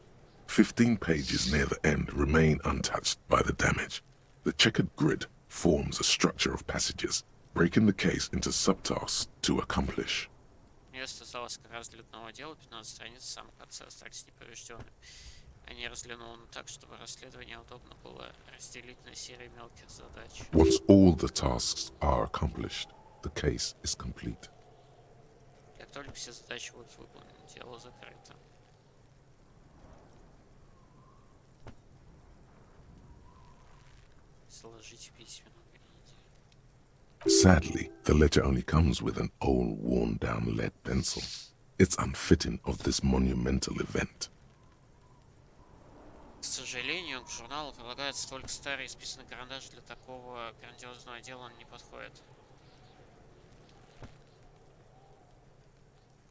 15 pages near the end remain untouched by the damage. The checkered grid forms a structure of passages, breaking the case into subtasks to accomplish. Место осталось как раз для одного дела, 15 страниц, в самом конце остались неповрежденными. Они разлинованы так, чтобы расследование удобно было разделить на серии мелких задач. Once all the tasks are accomplished, the case is complete. Как только все задачи будут выполнены, дело закрыто. Сложить в письменном виде. Sadly, the ledger only comes with an old, worn-down lead pencil. It's unfitting of this monumental event. К сожалению, к журналу прилагается только старый исписанный карандаш. Для такого грандиозного дела он не подходит.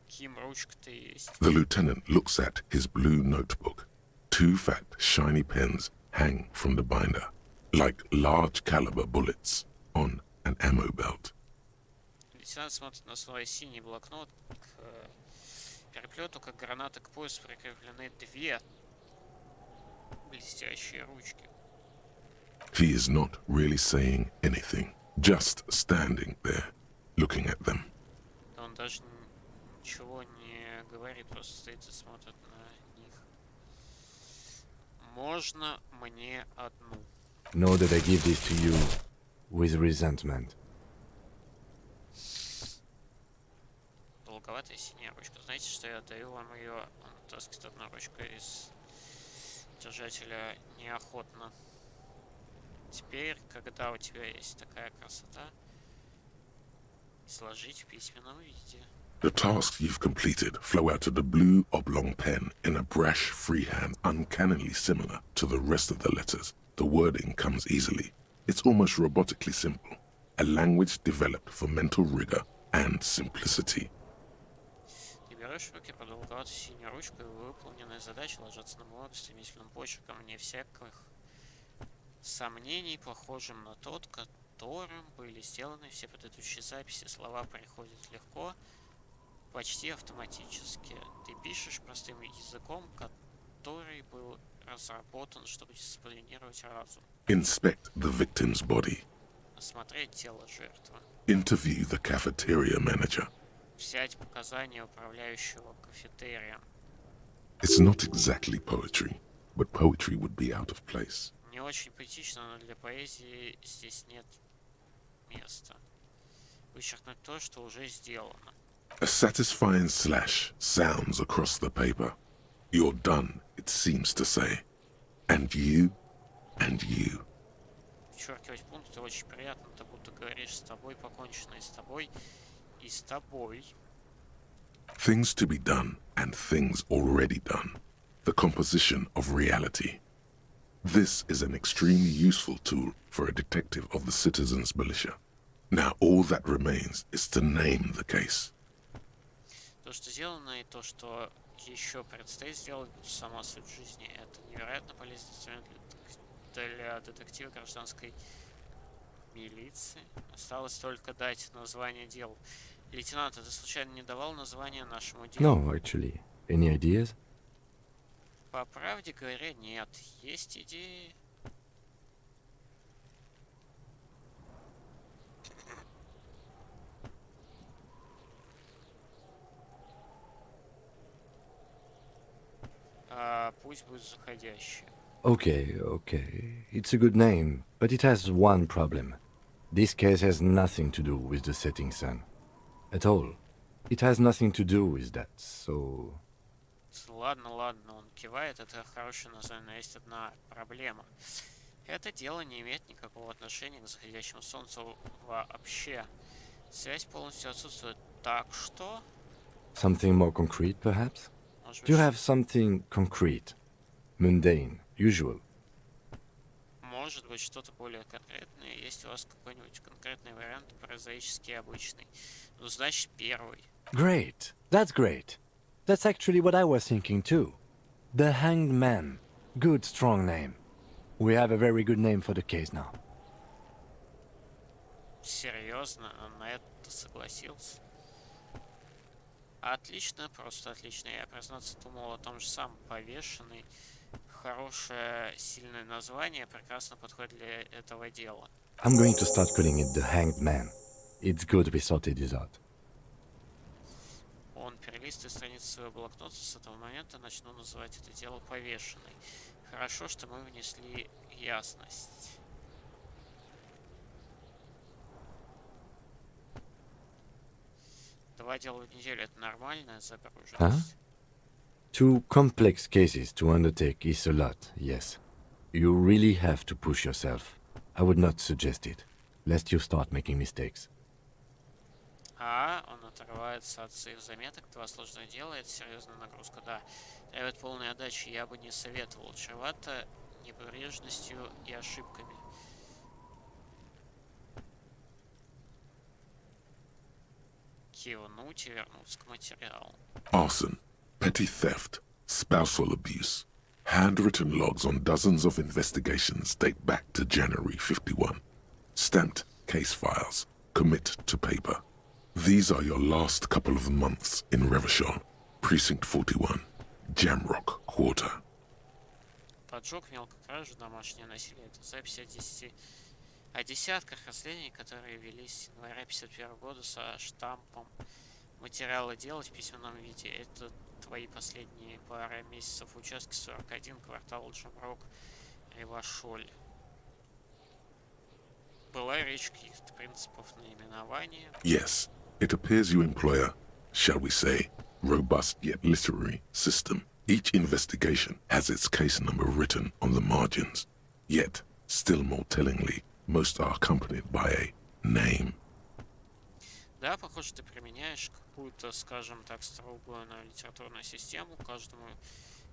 Ким, ручка-то есть. The lieutenant looks at his blue notebook. 2 fat, shiny pens hang from the binder, like large caliber bullets on an ammo belt. Лейтенант смотрит на свой синий блокнот. К переплету, как граната к поясу, прикреплены 2 блестящие ручки. He is not really saying anything, just standing there, looking at them. Он даже ничего не говорит, просто стоит и смотрит на них. Можно мне одну? Know that I give this to you with resentment. Долговатая синяя ручка. Знаете, что я даю вам ее? Он таскает одну ручку из держателя неохотно. Теперь, когда у тебя есть такая красота, сложить в письменном виде. The tasks you've completed flow out of the blue oblong pen in a brash freehand uncannily similar to the rest of the letters. The wording comes easily. It's almost robotically simple. A language developed for mental rigor and simplicity. Ты берешь в руки продолговатую синюю ручку, и выполненные задачи ложатся на бумагу стремительным почерком, вне всяких сомнений, похожим на тот, которым были сделаны все предыдущие записи. Слова приходят легко, почти автоматически. Ты пишешь простым языком, который был разработан, чтобы дисциплинировать разум. Inspect the victim's body. Осмотреть тело жертвы. Interview the cafeteria manager. Взять показания управляющего кафетерием. It's not exactly poetry, but poetry would be out of place. Не очень поэтично, но для поэзии здесь нет места. Вычеркнуть то, что уже сделано. A satisfying slash sounds across the paper. You're done, it seems to say. And you, and you. Вычеркивать пункты очень приятно, ты будто говоришь с тобой покончено, и с тобой, и с тобой. Things to be done and things already done. The composition of reality. This is an extremely useful tool for a detective of the citizens' militia. Now all that remains is to name the case. То, что сделано, и то, что еще предстоит сделать, сама суть жизни, это невероятно полезный инструмент для детектива гражданской милиции. Осталось только дать название делу. Лейтенант, ты случайно не давал название нашему делу? No, actually. Any ideas? По правде говоря, нет. Есть идеи. Пусть будет заходящее. Okay. It's a good name, but it has one problem. This case has nothing to do with the setting sun. At all. It has nothing to do with that, so... Ладно, ладно, он кивает, это хорошее название, но есть одна проблема. Это дело не имеет никакого отношения к заходящему солнцу вообще. Связь полностью отсутствует, так что... Something more concrete, perhaps? Может Do you быть, have something concrete? Mundane, usual? может быть, что-то более конкретное. Есть у вас какой-нибудь конкретный вариант, прозаический, обычный? Ну, значит, первый. Great. That's great. That's actually what I was thinking too. The Hanged Man. Good, strong name. We have a very good name for the case now. Серьезно, он на это согласился? Отлично, просто отлично. Я, признаться, думал о том же самом. Повешенный. Хорошее, сильное название прекрасно подходит для этого дела. I'm going to start calling it the Hanged Man. It's good we sorted this out. Он перелистывает страницу своего блокнота. С этого момента начну называть это дело повешенный. Хорошо, что мы внесли ясность. Два дела в неделю — это нормальная загруженность? Two complex cases to undertake is a lot, yes. You really have to push yourself. I would not suggest it, lest you start making mistakes. Он отрывается от своих заметок. Два сложных дела — это серьезная нагрузка, да. Требует полной отдачи, я бы не советовал. Чревато небрежностью и ошибками. Кивнуть и вернуться к материалу. Arson, petty theft, spousal abuse. Handwritten logs on dozens of investigations date back to January 51. Stamped case files. Commit to paper. These are your last couple of months in Revachol, Precinct 41, Jamrock Quarter. Поджог, мелкая кража, домашнее насилие — это запись о десятках расследований, которые велись с января 51 года со штампом материала дела в письменном виде. Это твои последние пара месяцев в участке 41, квартал Джамрок, Ревашоль. Была речь каких-то принципов наименования. Yes, it appears you employ a, shall we say, robust yet literary system. Each investigation has its case number written on the margins. Yet, still more tellingly, most are accompanied by a name. Да, похоже, ты применяешь какую-то, скажем так, строгую литературную систему. Каждому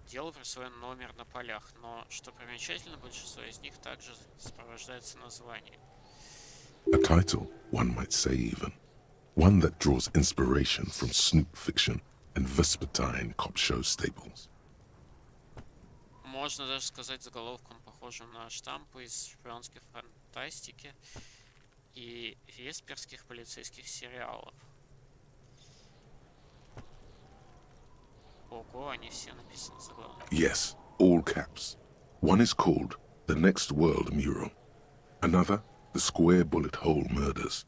делу присвоен номер на полях, но, что примечательно, большинство из них также сопровождается названием. A title, one might say even. One that draws inspiration from snoop fiction and vespertine cop show staples. Можно даже сказать заголовком, похожим на штампы из шпионской фантастики и весперских полицейских сериалов. Ого, они все написаны заглавно. Yes, all caps. One is called The Next World Mural. Another, The Square Bullet Hole Murders.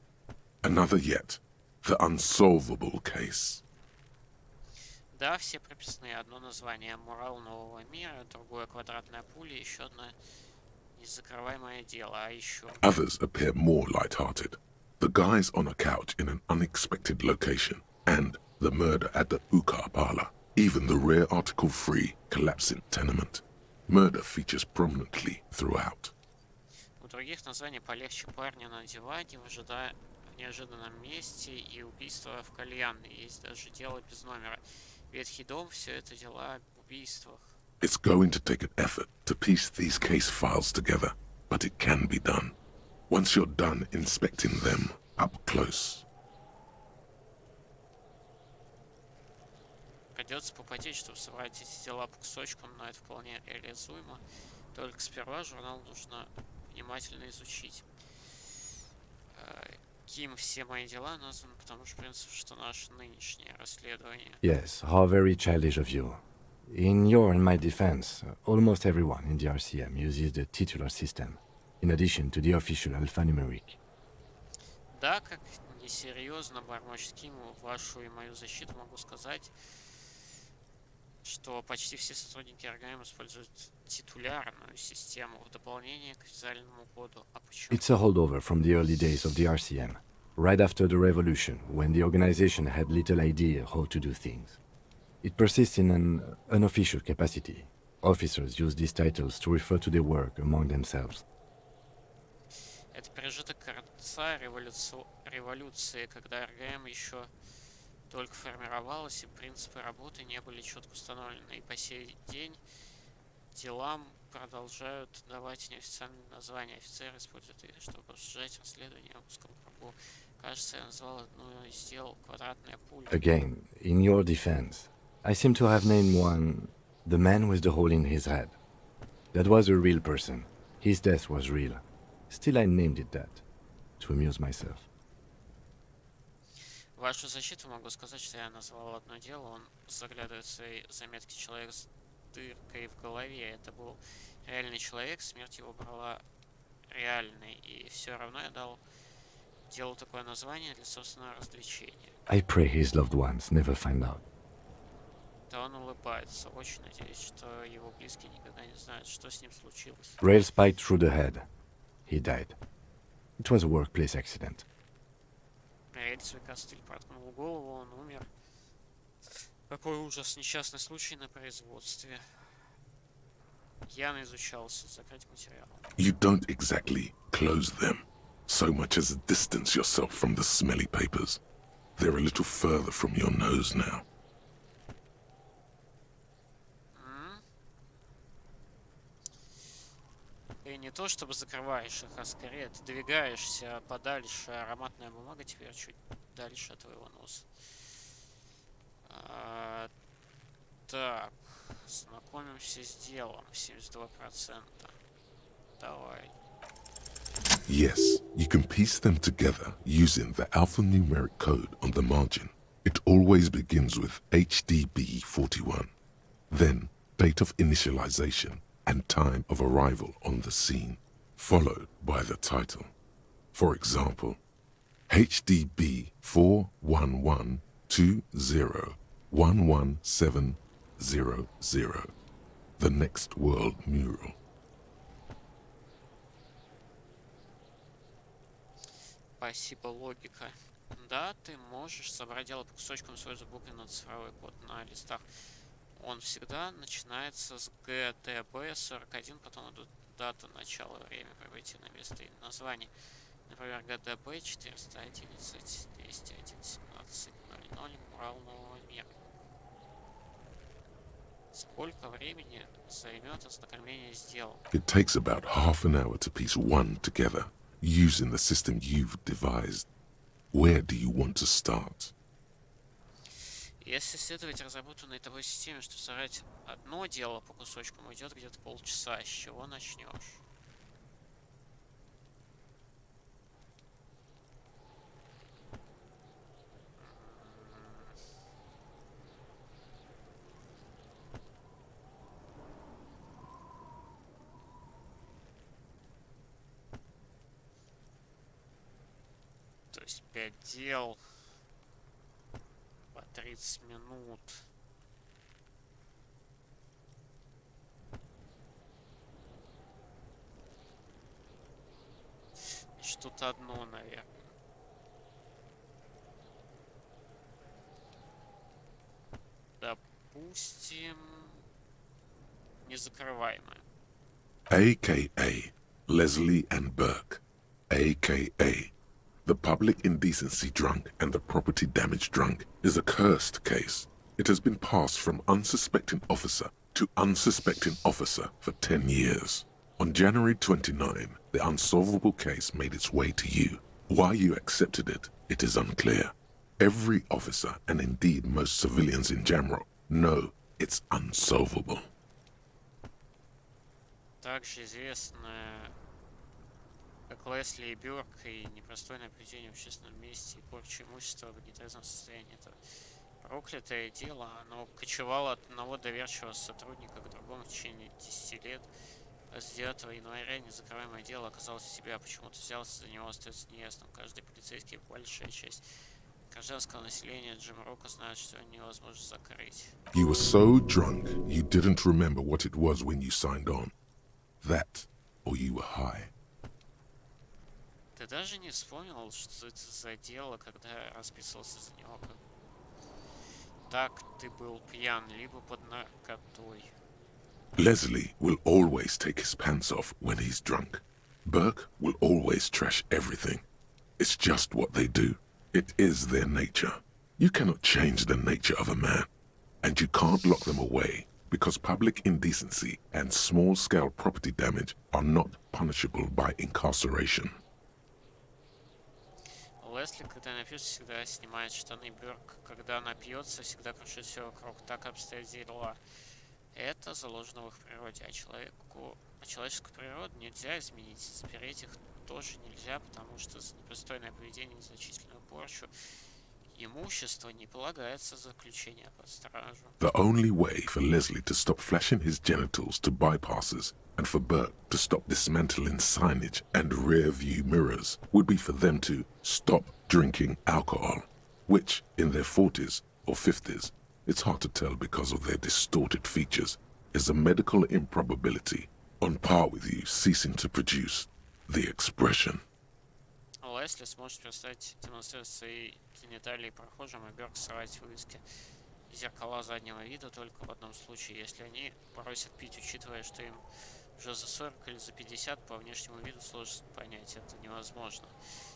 Another yet, The Unsolvable Case. Да, все прописаны. Одно название — Мурал нового мира, другое — Квадратная пуля, еще одно — Незакрываемое дело, а еще... Others appear more light-hearted. The guys on a couch in an unexpected location, and the murder at the Ukar parlor. Even the rare article-free collapsing tenement. Murder features prominently throughout. У других названий полегче: парня на диване, в неожиданном месте и убийство в кальянной. Есть даже дело без номера. Ветхий дом — все это дела об убийствах. It's going to take an effort to piece these case files together, but it can be done. Once you're done inspecting them up close. Придется попотеть, чтобы собрать эти дела по кусочкам, но это вполне реализуемо. Только сперва журнал нужно внимательно изучить. Ким, все мои дела названы по тому же принципу, что наше нынешнее расследование. Yes, how very childish of you. In your and my defense, almost everyone in the RCM uses the titular system, in addition to the official alphanumeric. Да, как несерьезно, бормочет Ким, вашу и мою защиту могу сказать. что почти все сотрудники Играем используют титулярную систему в дополнение к официальному коду. А почему? It's a holdover from the early days of the RCM, right after the revolution, when the organization had little idea how to do things. It persists in an unofficial capacity. Officers use these titles to refer to their work among themselves. Это пережиток конца революции, когда РГМ еще только формировалась, и принципы работы не были четко установлены. И по сей день делам продолжают давать неофициальные названия. Офицеры используют их, чтобы обсуждать расследование в узком кругу. Кажется, я назвал одну из дел «Квадратная пуля». Again, in your defense, I seem to have named one the man with the hole in his head. That was a real person. His death was real. Still, I named it that, to amuse myself. В вашу защиту могу сказать, что я назвал одно дело. Он заглядывает в свои заметки человек с дыркой в голове. Это был реальный человек, смерть его брала реальной. И все равно я дал делу такое название для собственного развлечения. I pray his loved ones never find out. Да он улыбается. Очень надеюсь, что его близкие никогда не знают, что с ним случилось. Rail spiked through the head. He died. It was a workplace accident. Рельсовый костыль проткнул голову, он умер. Какой ужас, несчастный случай на производстве. Я изучался, закрыть материал. You don't exactly close them, so much as distance yourself from the smelly papers. They're a little further from your nose now. Ты не то чтобы закрываешь их, а скорее ты двигаешься подальше. Ароматная бумага теперь чуть дальше от твоего носа. Так, знакомимся с делом. 72%. Давай. Yes, you can piece them together using the alphanumeric code on the margin. It always begins with HDB 41, then date of initialization and time of arrival on the scene, followed by the title. For example, HDB 41120111700, the next world mural. Спасибо, логика. Да, ты можешь собрать дело по кусочкам, используя буквенный цифровой код на листах. Он всегда начинается с ГДБ-41, потом идут дата, начало, время прибытия на место и название. Например, ГДБ 411 201 17 00 Урал нового мира. Сколько времени займет ознакомление с делом? It takes about half an hour to piece one together, using the system you've devised. Where do you want to start? Если следовать разработанной тобой системе, чтобы собрать одно дело по кусочкам, уйдет где-то полчаса. С чего начнешь? То есть 5 дел по 30 минут. Что-то одно, наверное. Допустим, незакрываемое. AKA Leslie and Burke, AKA the public indecency drunk and the property damage drunk, is a cursed case. It has been passed from unsuspecting officer to unsuspecting officer for 10 years. On January 29, the unsolvable case made its way to you. Why you accepted it, it is unclear. Every officer, and indeed most civilians in Jamrock, know it's unsolvable. Также известно, как Лесли и Бёрк, и непростойное поведение в общественном месте и порча имущества в нетрезвом состоянии. Это проклятое дело. Оно кочевало от одного доверчивого сотрудника к другому в течение 10 лет. С 9 января незакрываемое дело оказалось у себя, почему-то взялся за него, остается неясным. Каждый полицейский, большая часть Гражданского населения Джим Рока знают, что невозможно закрыть. You were so drunk you didn't remember what it was when you signed on. That, or you were high. Ты даже не вспомнил, что это за дело, когда расписывался за него. Так ты был пьян, либо под наркотой. Leslie will always take his pants off when he's drunk. Burke will always trash everything. It's just what they do. It is their nature. You cannot change the nature of a man. And you can't lock them away because public indecency and small-scale property damage are not punishable by incarceration. Лесли, когда напьется, всегда снимает штаны. Бёрк, когда напьется, всегда крушит все вокруг. Так обстоят дела. Это заложено в их природе, а человеческую природу нельзя изменить. Запереть их тоже нельзя, потому что за непристойное поведение, незначительную порчу имущества не полагается заключение под стражу. The only way for Leslie to stop flashing his genitals to bypassers and for Burke to stop dismantling signage and rear-view mirrors would be for them to stop drinking alcohol, which, in their 40s or 50s, it's hard to tell because of their distorted features, is a medical improbability on par with you ceasing to produce the expression. Лесли сможет перестать демонстрировать свои гениталии прохожим, и Бёрк срать вывески зеркала заднего вида только в одном случае, если они просят пить, учитывая, что им уже за 40 или за 50 по внешнему виду сложно понять, это невозможно.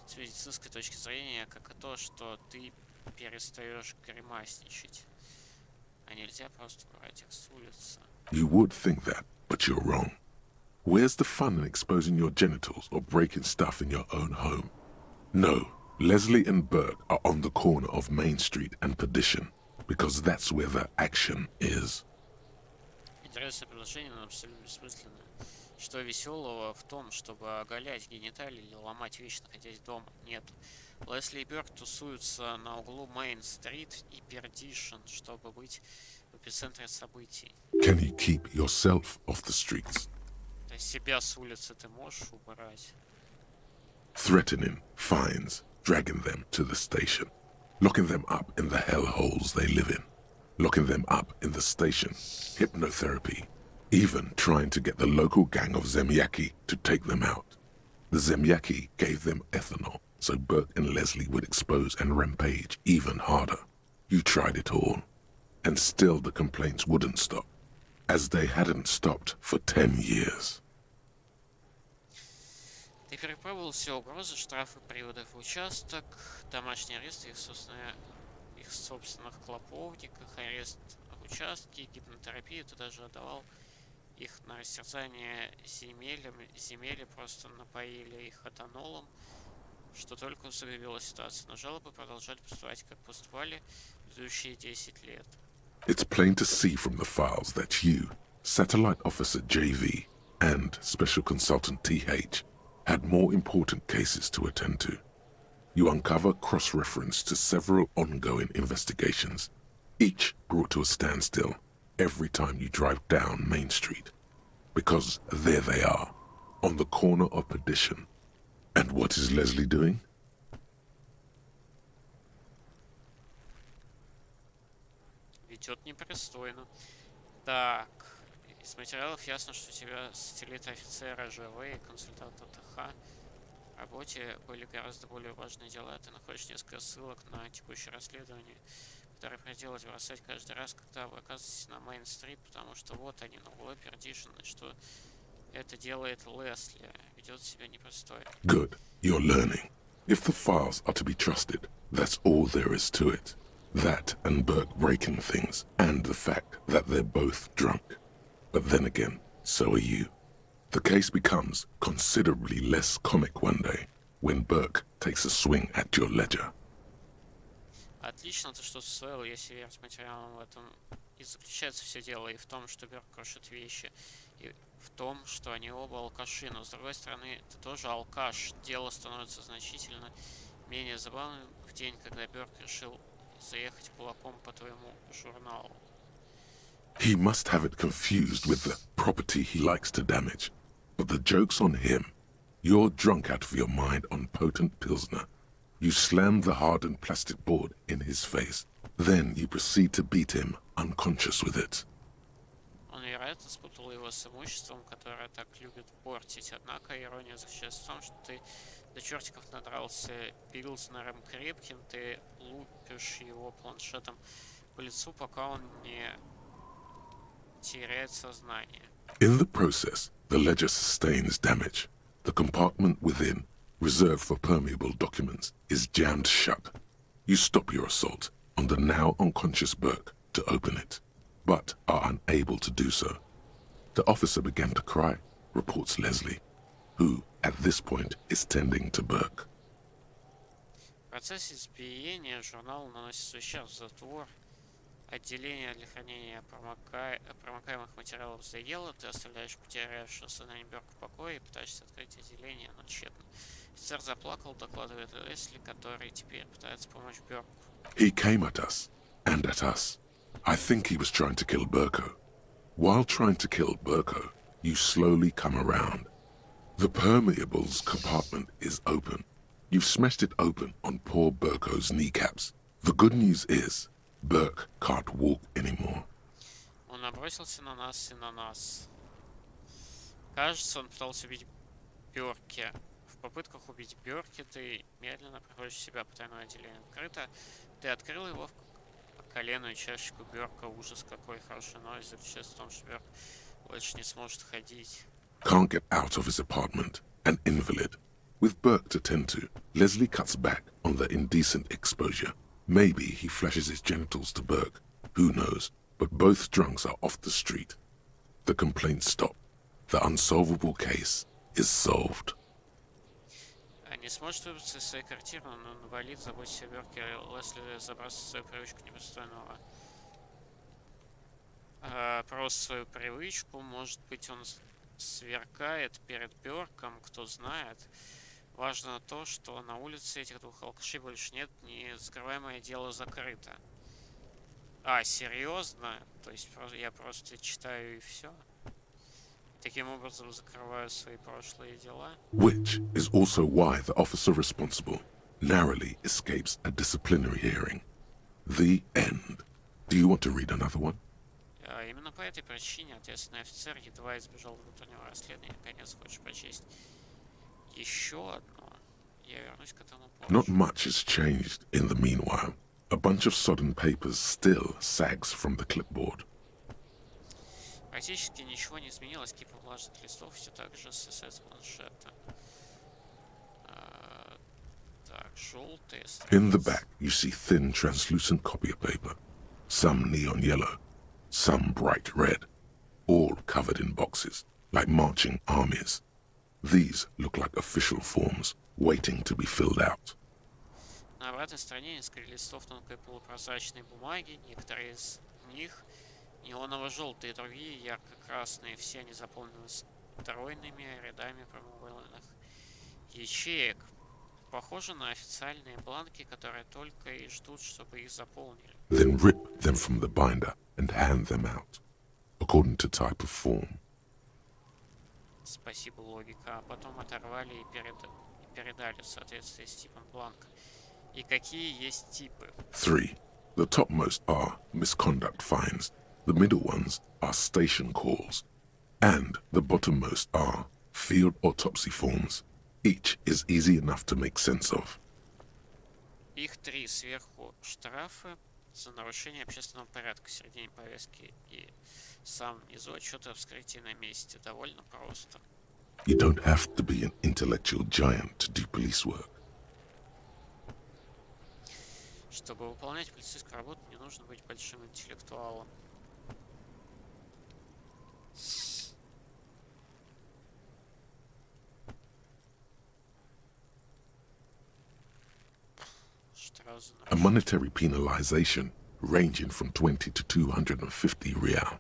С медицинской точки зрения, как и то, что ты перестаешь гримасничать. А нельзя просто брать их с улицы. You would think that, but you're wrong. Where's the fun in exposing your genitals or breaking stuff in your own home? No, Leslie and Burke are on the corner of Main Street and Perdition, because that's where the action is. Интересное предложение, но абсолютно бессмысленное. Что веселого в том, чтобы оголять гениталии или ломать вещи, находясь дома? Нет. Лесли и Бёрк тусуются на углу Мейн-стрит и Пердишн, чтобы быть в эпицентре событий. Can you keep yourself off the streets? То есть себя с улицы ты можешь убрать? Threatening fines, dragging them to the station, locking them up in the hellholes they live in, locking them up in the station, hypnotherapy, even trying to get the local gang of Zemyaki to take them out. The Zemyaki gave them ethanol, so Burke and Leslie would expose and rampage even harder. You tried it all, and still the complaints wouldn't stop, as they hadn't stopped for 10 years. Ты перепробовал все угрозы, штрафы, приводы в участок, домашний арест их собственных клоповниках, арест в участке, гипнотерапию. Ты даже отдавал их на растерзание земель просто напоили их этанолом, что только усугубило ситуацию. Но жалобы продолжали поступать, как поступали предыдущие 10 лет. It's plain to see from the files that you, Satellite Officer JV, and Special Consultant TH had more important cases to attend to. You uncover cross-reference to several ongoing investigations, each brought to a standstill every time you drive down Main Street. Because there they are, on the corner of Perdition. And what is Leslie doing? Ведет непристойно. Так, из материалов ясно, что у тебя сателлиты офицера ЖВ и консультанта ТХ. В работе были гораздо более важные дела. Ты находишь несколько ссылок на текущее расследование, которые приходилось бросать каждый раз, когда вы оказываетесь на Мейн-стрит, потому что вот они на углу Пердишн, и что это делает Лесли, ведет себя непристойно. Good, you're learning. If the files are to be trusted, that's all there is to it. That and Burke breaking things, and the fact that they're both drunk. But then again, so are you. The case becomes considerably less comic one day when Burke takes a swing at your ledger. Отлично, ты что усвоил, если верить материалам, в этом и заключается все дело, и в том, что Бёрк крушит вещи, и в том, что они оба алкаши, но с другой стороны, ты тоже алкаш. Дело становится значительно менее забавным в день, когда Бёрк решил заехать кулаком по твоему журналу. He must have it confused with the property he likes to damage. But the joke's on him. You're drunk out of your mind on potent Pilsner. You slam the hardened plastic board in his face. Then you proceed to beat him unconscious with it. Он, вероятно, спутал его с имуществом, которое так любит портить. Однако ирония заключается в том, что ты до чертиков надрался пилснером крепким, ты лупишь его планшетом по лицу, пока он не теряет сознание. In the process, the ledger sustains damage. The compartment within, reserved for permeable documents, is jammed shut. You stop your assault on the now unconscious Burke to open it, but are unable to do so. The officer began to cry, reports Leslie, who, at this point, is tending to Burke. В процессе избиения журнал наносит ущерб в затвор. Отделение для хранения промокаемых материалов заело. Ты оставляешь потерявшего сознание Бёрка в покое и пытаешься открыть отделение, но тщетно. Офицер заплакал, докладывает Лесли, который теперь пытается помочь Бёрку. He came at us, and at us. I think he was trying to kill Burko. While trying to kill Burko, you slowly come around. The permeables compartment is open. You've smashed it open on poor Burko's kneecaps. The good news is, Burke can't walk anymore. Он набросился на нас и на нас. Кажется, он пытался убить Бёрки. В попытках убить Бёрки ты медленно приходишь в себя, потайное отделение открыто. Ты открыл его в коленную чашечку Бёрка. Ужас, какой хороший новость заключается в том, что Бёрк больше не сможет ходить. Can't get out of his apartment, an invalid. With Burke to tend to, Leslie cuts back on the indecent exposure. Maybe he flashes his genitals to Burke. Who knows? But both drunks are off the street. The complaints stop. The unsolvable case is solved. Не сможет выбраться из своей квартиры, он инвалид, заботится о Бёрке. Лесли забрался в свою привычку непристойного. Просто свою привычку. Может быть, он сверкает перед Бёрком, кто знает. Важно то, что на улице этих двух алкашей больше нет, незакрываемое дело закрыто. А, серьезно? То есть я просто читаю и все? Таким образом закрываю свои прошлые дела? Which is also why the officer responsible narrowly escapes a disciplinary hearing. The end. Do you want to read another one? Именно по этой причине ответственный офицер едва избежал внутреннего расследования. Наконец, хочешь прочесть еще одно? Я вернусь к этому позже. Not much has changed in the meanwhile. A bunch of sodden papers still sags from the clipboard. Практически ничего не изменилось. Кипа влажных листов все так же с планшета. Так, желтые страницы. In the back, you see thin, translucent copy paper. Some neon yellow, some bright red, all covered in boxes, like marching armies. These look like official forms, waiting to be filled out. На обратной стороне несколько листов тонкой полупрозрачной бумаги. Некоторые из них неоново-желтые, другие ярко-красные. Все они заполнены стройными рядами прямоугольных ячеек. Похоже на официальные бланки, которые только и ждут, чтобы их заполнили. Then rip them from the binder and hand them out, according to type of form. Спасибо, логика. А потом оторвали и передали в соответствии с типом бланка. И какие есть типы? 3. The topmost are misconduct fines. The middle ones are station calls. And the bottommost are field autopsy forms. Each is easy enough to make sense of. Их 3. Сверху штрафы за нарушение общественного порядка, в середине повестки и сам внизу отчеты о вскрытии на месте. Довольно просто. You don't have to be an intellectual giant to do police work. Чтобы выполнять полицейскую работу, не нужно быть большим интеллектуалом. A monetary penalization ranging from 20 to 250 real.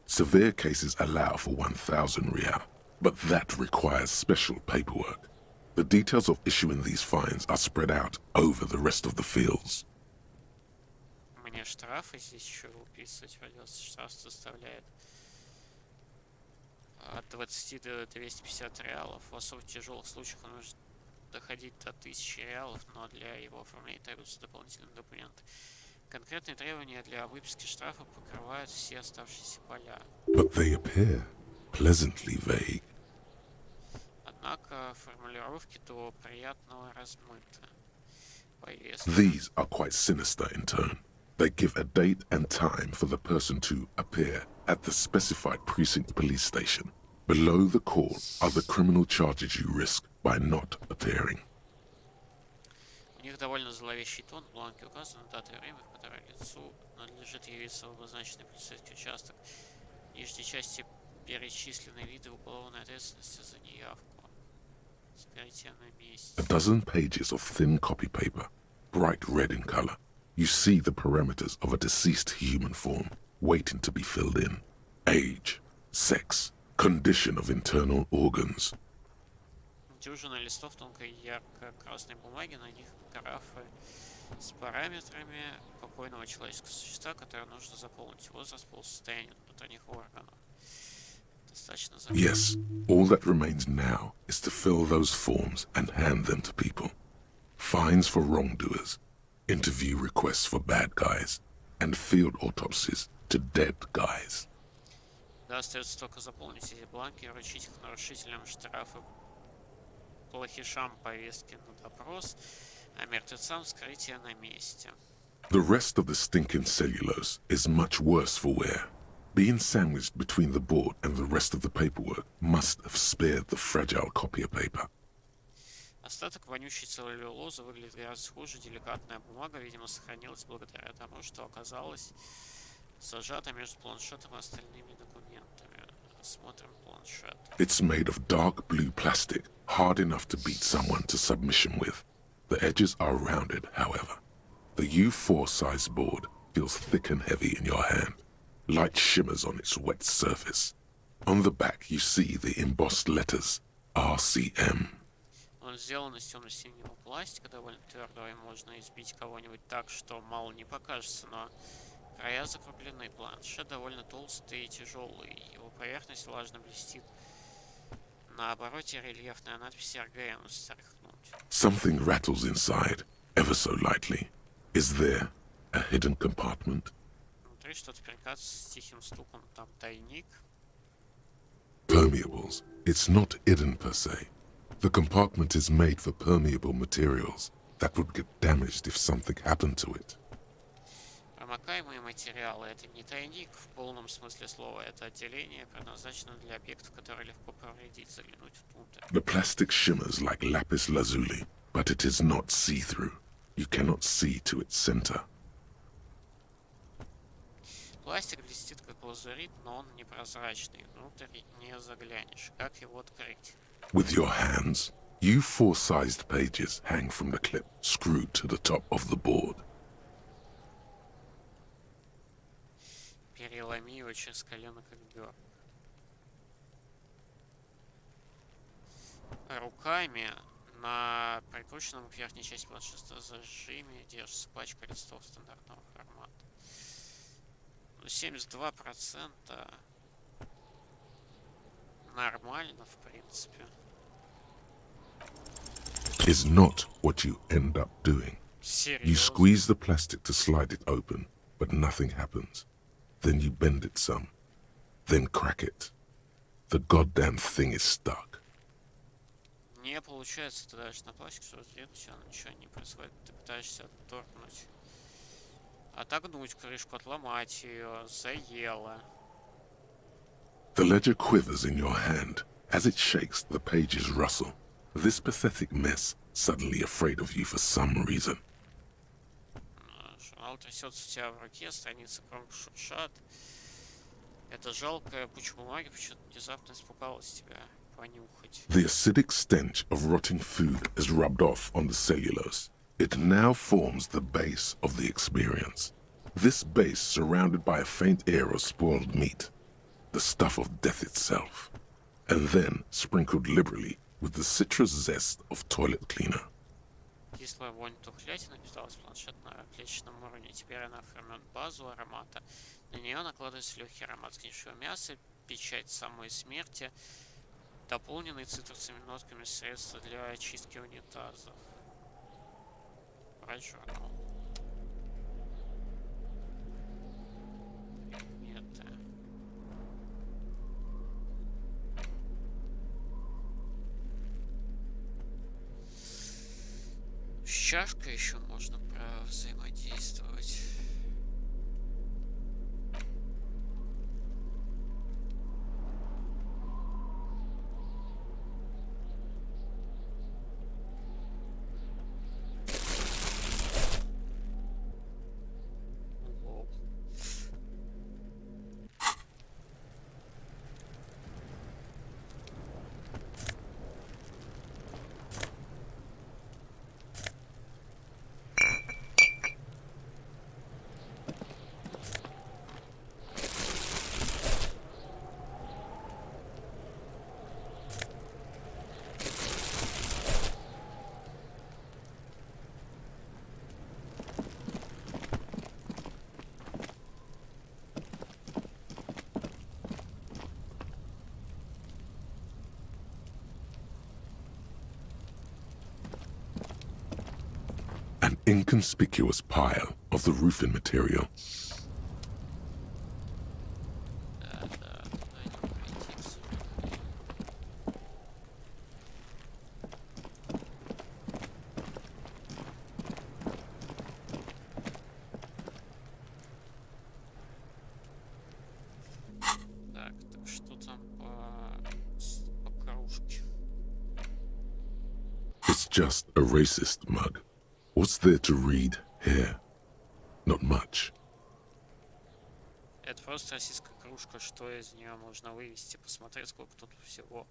Severe cases allow for 1,000 real, but that requires special paperwork. The details of issuing these fines are spread out over the rest of the fields. Мне штрафы здесь еще выписывать придется. Штраф составляет от 20 до 250 реалов. В особо тяжелых случаях он может доходить до 1000 реалов, но для его оформления требуются дополнительные документы. Конкретные требования для выписки штрафа покрывают все оставшиеся поля. But they appear pleasantly vague. Однако формулировки до приятного размыты. These are quite sinister in tone. They give a date and time for the person to appear at the specified precinct police station. Below the call are the criminal charges you risk by not appearing. У них довольно зловещий тон, в бланке указаны даты и время, в которое лицу надлежит явиться в обозначенный полицейский участок. В нижней части перечислены виды уголовной ответственности за неявку. Скрытие на месте. A dozen pages of thin copy paper, bright red in color. You see the parameters of a deceased human form waiting to be filled in. Age, sex, condition of internal organs. Дюжина листов тонкой ярко-красной бумаги, на них графы с параметрами покойного человеческого существа, которые нужно заполнить. Возраст, пол, состояние внутренних органов. Достаточно заполнить. Yes, all that remains now is to fill those forms and hand them to people. Fines for wrongdoers, interview requests for bad guys, and field autopsies to dead guys. Да, остается только заполнить эти бланки и вручить их нарушителям штрафы, плохишам повестки на допрос, а мертвецам вскрытие на месте. The rest of the stinking cellulose is much worse for wear. Being sandwiched between the board and the rest of the paperwork must have spared the fragile copier paper. Остаток вонючей целлюлозы выглядит гораздо хуже. Деликатная бумага, видимо, сохранилась благодаря тому, что оказалась зажата между планшетом и остальными документами. Смотрим планшет. It's made of dark blue plastic, hard enough to beat someone to submission with. The edges are rounded, however. The U4 size board feels thick and heavy in your hand. Light shimmers on its wet surface. On the back you see the embossed letters RCM. Он сделан из темно-синего пластика, довольно твердого, и можно избить кого-нибудь так, что мало не покажется, но края закруглены. Планшет довольно толстый и тяжелый, его поверхность влажно блестит. На обороте рельефная надпись «Играем» стряхнуть. Something rattles inside, ever so lightly. Is there a hidden compartment? Внутри что-то перекатывается с тихим стуком, там тайник. Permeables. It's not hidden per se. The compartment is made for permeable materials that would get damaged if something happened to it. Промокаемые материалы — это не тайник в полном смысле слова, это отделение, предназначено для объектов, которые легко повредить, заглянуть внутрь. The plastic shimmers like lapis lazuli, but it is not see-through. You cannot see to its center. Пластик блестит как лазурит, но он непрозрачный, внутрь не заглянешь. Как его открыть? With your hands, U4-sized pages hang from the clip screwed to the top of the board. Переломи его через колено, как бёрк. Руками на прикрученном к верхней части планшета зажиме держится пачка листов стандартного формата. Ну, 72% нормально, в принципе. Is not what you end up doing. You Серьезно. squeeze the plastic to slide it open, but nothing happens. Then you bend it some, then crack it. The goddamn thing is stuck. Не получается, ты даже на пластик, что следующее, ничего не происходит. Ты пытаешься отторгнуть. Отогнуть крышку, отломать ее, заело. The ledger quivers in your hand. As it shakes, the pages rustle. This pathetic mess suddenly afraid of you for some reason. Журнал трясется у тебя в руке, страницы громко шуршат. Это жалкая куча бумаги почему-то внезапно испугалась тебя понюхать. The acidic stench of rotting food is rubbed off on the cellulose. It now forms the base of the experience. This base surrounded by a faint air of spoiled meat, the stuff of death itself, and then sprinkled liberally with the citrus zest of toilet cleaner. Кислая вонь тухлятины питалась планшет на клетчатом уровне. Теперь она формирует базу аромата. На нее накладывается легкий аромат сгнившего мяса, печать самой смерти, Дополненные цитрусовыми нотками средства для очистки унитазов. Прожурнал. Предметы. С чашкой еще можно взаимодействовать. An inconspicuous pile of the roofing material. Так, что там по кружке? It's just a racist mug. What's there to read here? Not much. Это просто российская кружка, что из нее можно вывести? Посмотреть, сколько тут всего.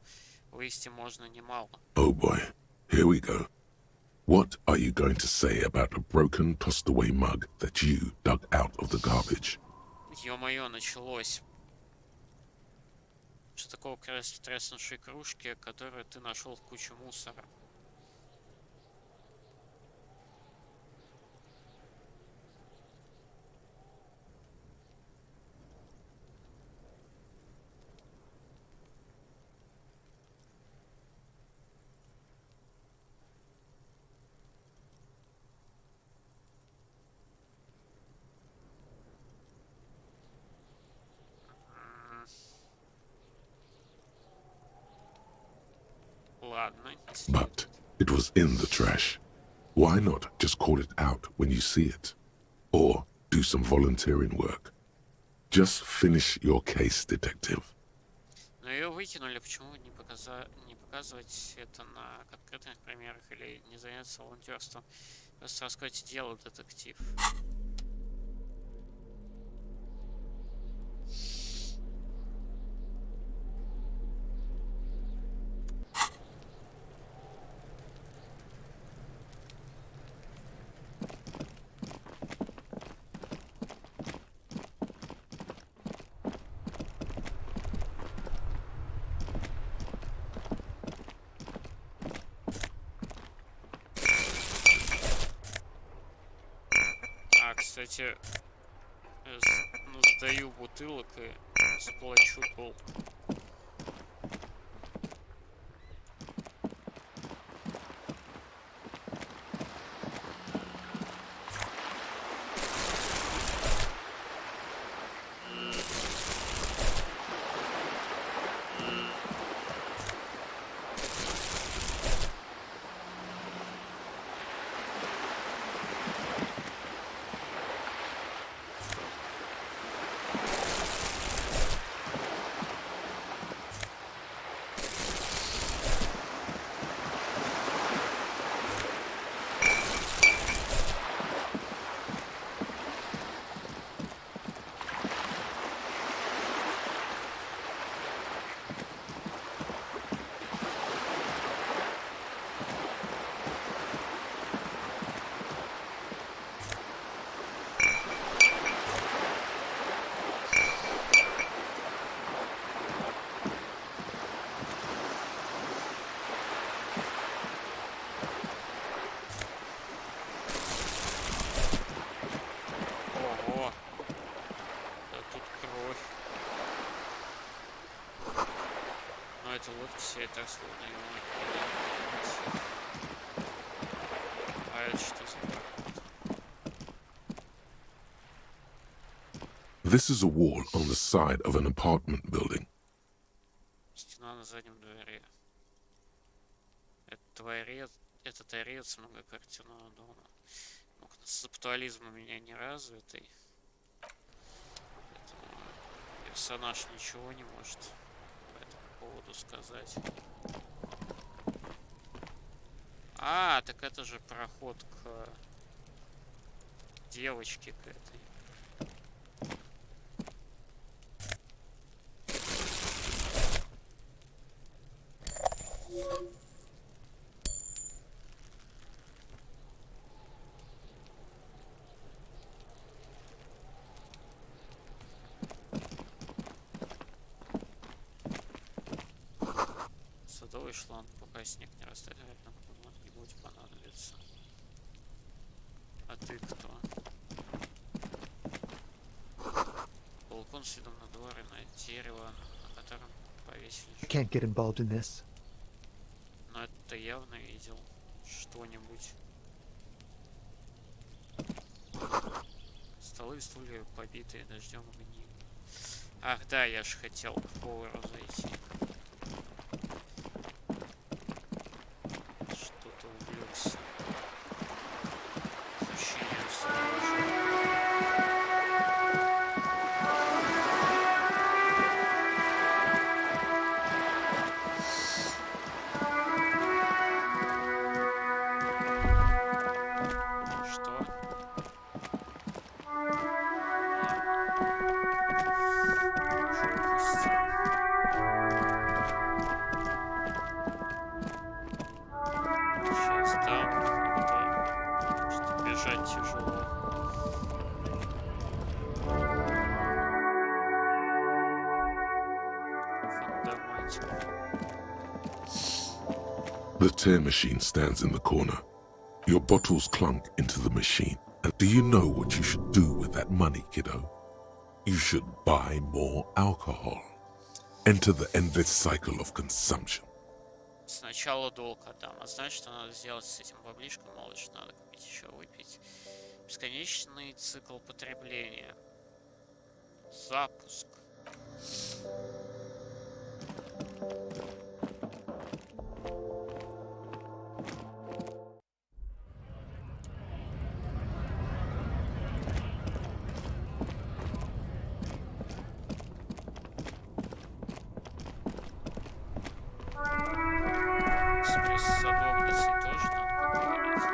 Вывести можно немало. Oh boy, here we go. What are you going to say about a broken, tossed away mug that you dug out of the garbage? Ё-моё, началось. Что такого треснувшей кружки, которую ты нашел в куче мусора? Ладно, But it was in the trash. Why not just call it out when you see it? Or do some volunteering work? Just finish your case, detective. но ее выкинули, почему не показывать это на конкретных примерах или не заняться волонтерством? Просто раскройте дело, детектив. Кстати, сдаю бутылок и заплачу долг. говорит так, словно его не. А это что за проход? This is a wall on the side of an apartment building. Стена на заднем дворе. Это торец многоквартирного дома. Ну, концептуализм у меня не развитый. Поэтому персонаж ничего не может по этому поводу сказать. А, так это же проход к девочке к этой. Садовый шланг, пока снег не растает, наверное, кому-нибудь понадобится. А ты кто? Балкон с видом на двор и на дерево, на котором повесили. I can't get involved in this. Но это явно видел что-нибудь. Столы и стулья побитые дождем и гнили. Ах да, я ж хотел к повару зайти. Что-то увлекся. Ощущением своего. Что? Сейчас так, что бежать тяжело. Фундаментик. The tear machine stands in the corner. Your bottles clunk into the machine. And do you know what you should do with that money, kiddo? You should buy more alcohol. Enter the endless cycle of consumption. Сначала долг отдам, а знаешь, что надо сделать с этим баблишком, малыш? Надо купить еще выпить. Бесконечный цикл потребления. Запуск. Теперь с садовницей тоже надо поговорить.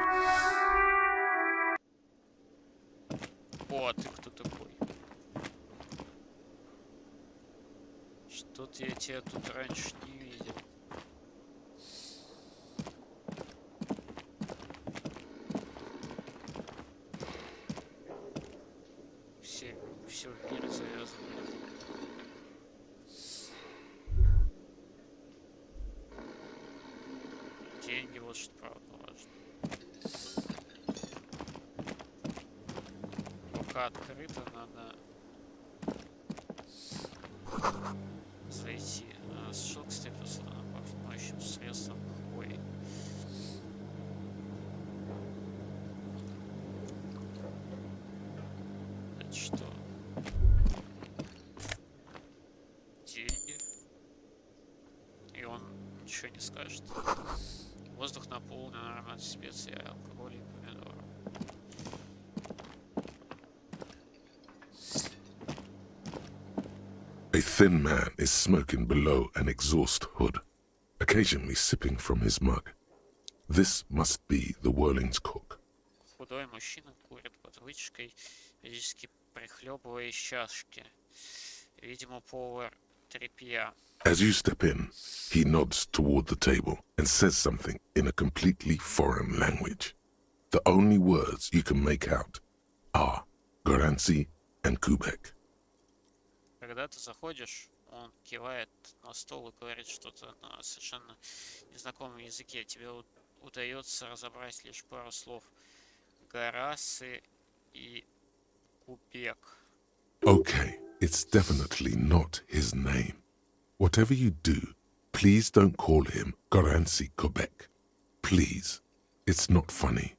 О, а ты кто такой? Что-то я тебя тут раньше не видел. Все в мире завязано. Деньги, вот что правда важно. Пока открыто, надо зайти. Сшил, кстати, сюда на моющим средством хвои. Это что? Деньги. И он ничего не скажет. Воздух наполнен аромат специй, алкоголя и помидоров. A thin man is smoking below an exhaust hood, occasionally sipping from his mug. This must be the Whirling's cook. Худой мужчина курит под вытяжкой, периодически прихлебывая из чашки. Видимо, повар тряпья. As you step in, he nods toward the table and says something in a completely foreign language. The only words you can make out are Garancy and Kubek. Когда ты заходишь, он кивает на стол и говорит что-то на совершенно незнакомом языке. Тебе удается разобрать лишь пару слов. Гарасы и Кубек. Okay, it's definitely not his name. Whatever you do, Please don't call him Garancy Quebec. Please. It's not funny.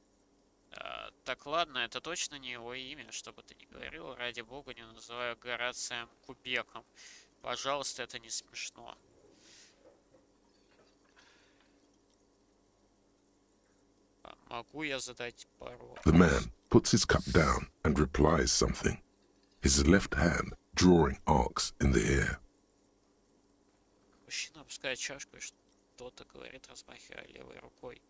Так, ладно, это точно не его имя, что бы ты ни говорил. Ради бога, не называю Горацием Кубеком. Пожалуйста, это не смешно. Могу я задать пару... The man puts his cup down and replies something, his left hand drawing arcs in the air. Мужчина опускает чашку и что-то говорит, размахивая левой рукой.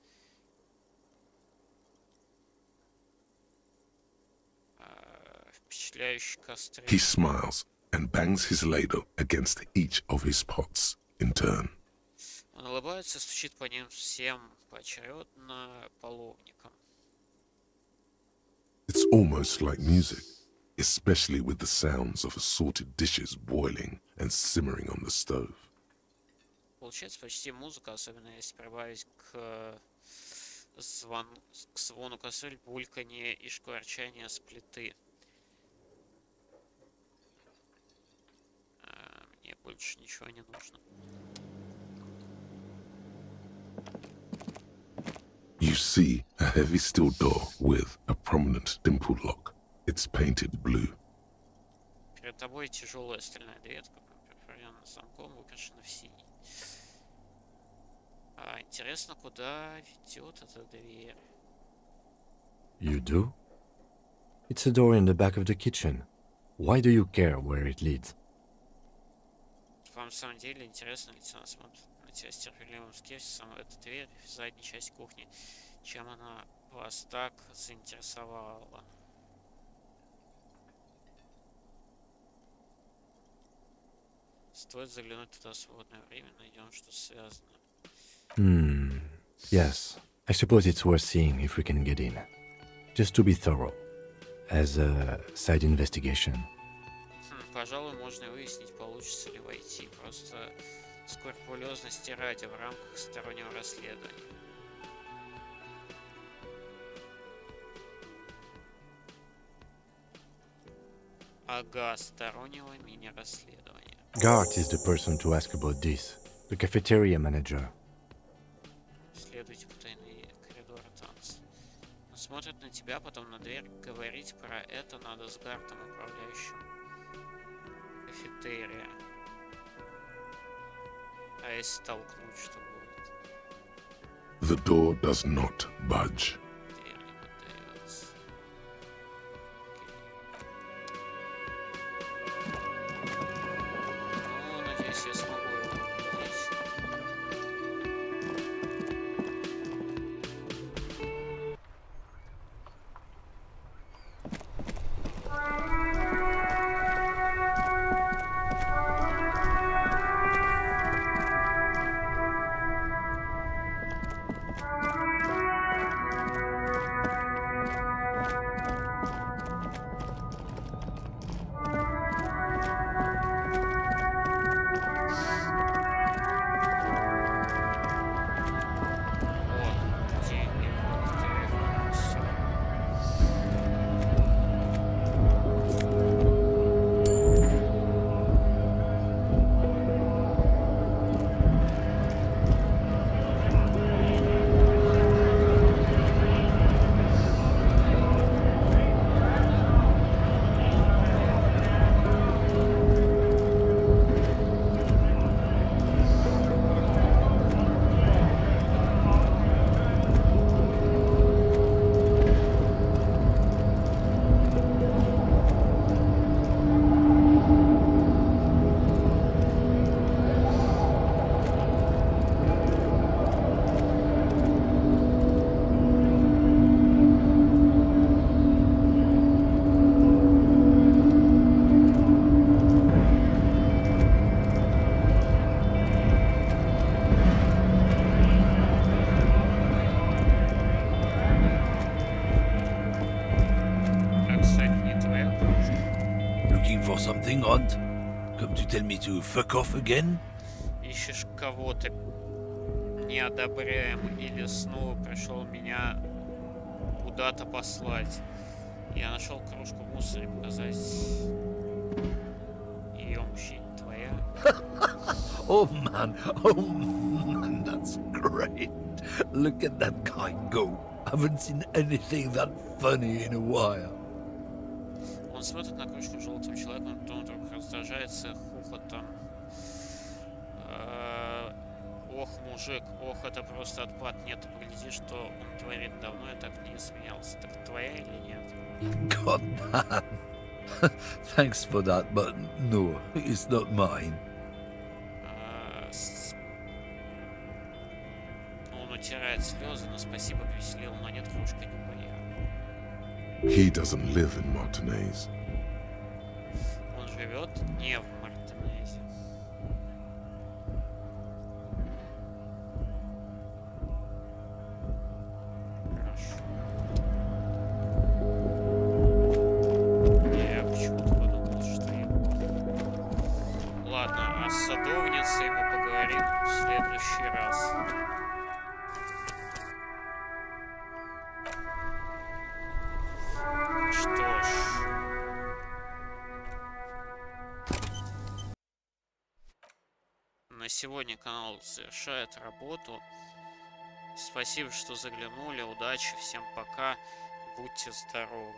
Впечатляющий костры. He smiles and bangs his ladle against each of his pots in turn. Он улыбается, стучит по ним всем поочередно половником. It's almost like music, especially with the sounds of assorted dishes boiling and simmering on the stove. Получается почти музыка, особенно если прибавить к звону кастрюль, бульканье и шкварчание с плиты. Мне больше ничего не нужно. You see a heavy steel door with a prominent dimpled lock. It's painted blue. Перед тобой тяжелая стальная дверь, перфорированная замком, выкрашена в синий. Интересно, куда ведет эта дверь? You do? It's a door in the back of the kitchen. Why do you care where it leads? Вам в самом деле интересно, лейтенант смотрит на тебя с терпеливым скепсисом. Эта дверь в задней части кухни. Чем она вас так заинтересовала? Стоит заглянуть туда в свободное время, найдем, что связано. Yes. I suppose it's worth seeing if we can get in. Just to be thorough. As a side investigation. Пожалуй, можно выяснить, получится ли войти. Просто скрупулезности ради в рамках стороннего расследования. Ага, стороннего мини-расследования. Gart is the person to ask about this. The cafeteria manager. Следуйте по тайной коридору танца. Он смотрит на тебя, потом на дверь. Говорить про это надо с Гартом, управляющим кафетерия. А если толкнуть, что будет? The door does not budge. Дверь не поддается. Ну, надеюсь, я смогу его убедить. For something odd? Come to tell me to fuck off again? Ищешь кого-то неодобряем или снова пришел меня куда-то послать. Я нашел кружку в мусоре, показать ее мужчине. Твоя? Oh man, that's great. Look at that kite go. Haven't seen anything that funny in a while. Он смотрит на кружку желтым человеком, потом вдруг раздражается хохотом. Ох, мужик, ох, это просто отпад. Нет, погляди, что он творит. Давно я так не смеялся. Так твоя или нет? God damn. Thanks for that, but no, it's not mine. Он утирает слезы, но спасибо, повеселил, но нет, кружка не моя. He doesn't live in Martinez. Он живет не в Мартинезе. Хорошо. Я почему-то подумал, что его... Ладно, а с садовницей мы поговорим в следующий раз. Что ж... На сегодня канал завершает работу. Спасибо, что заглянули. Удачи, всем пока. Будьте здоровы.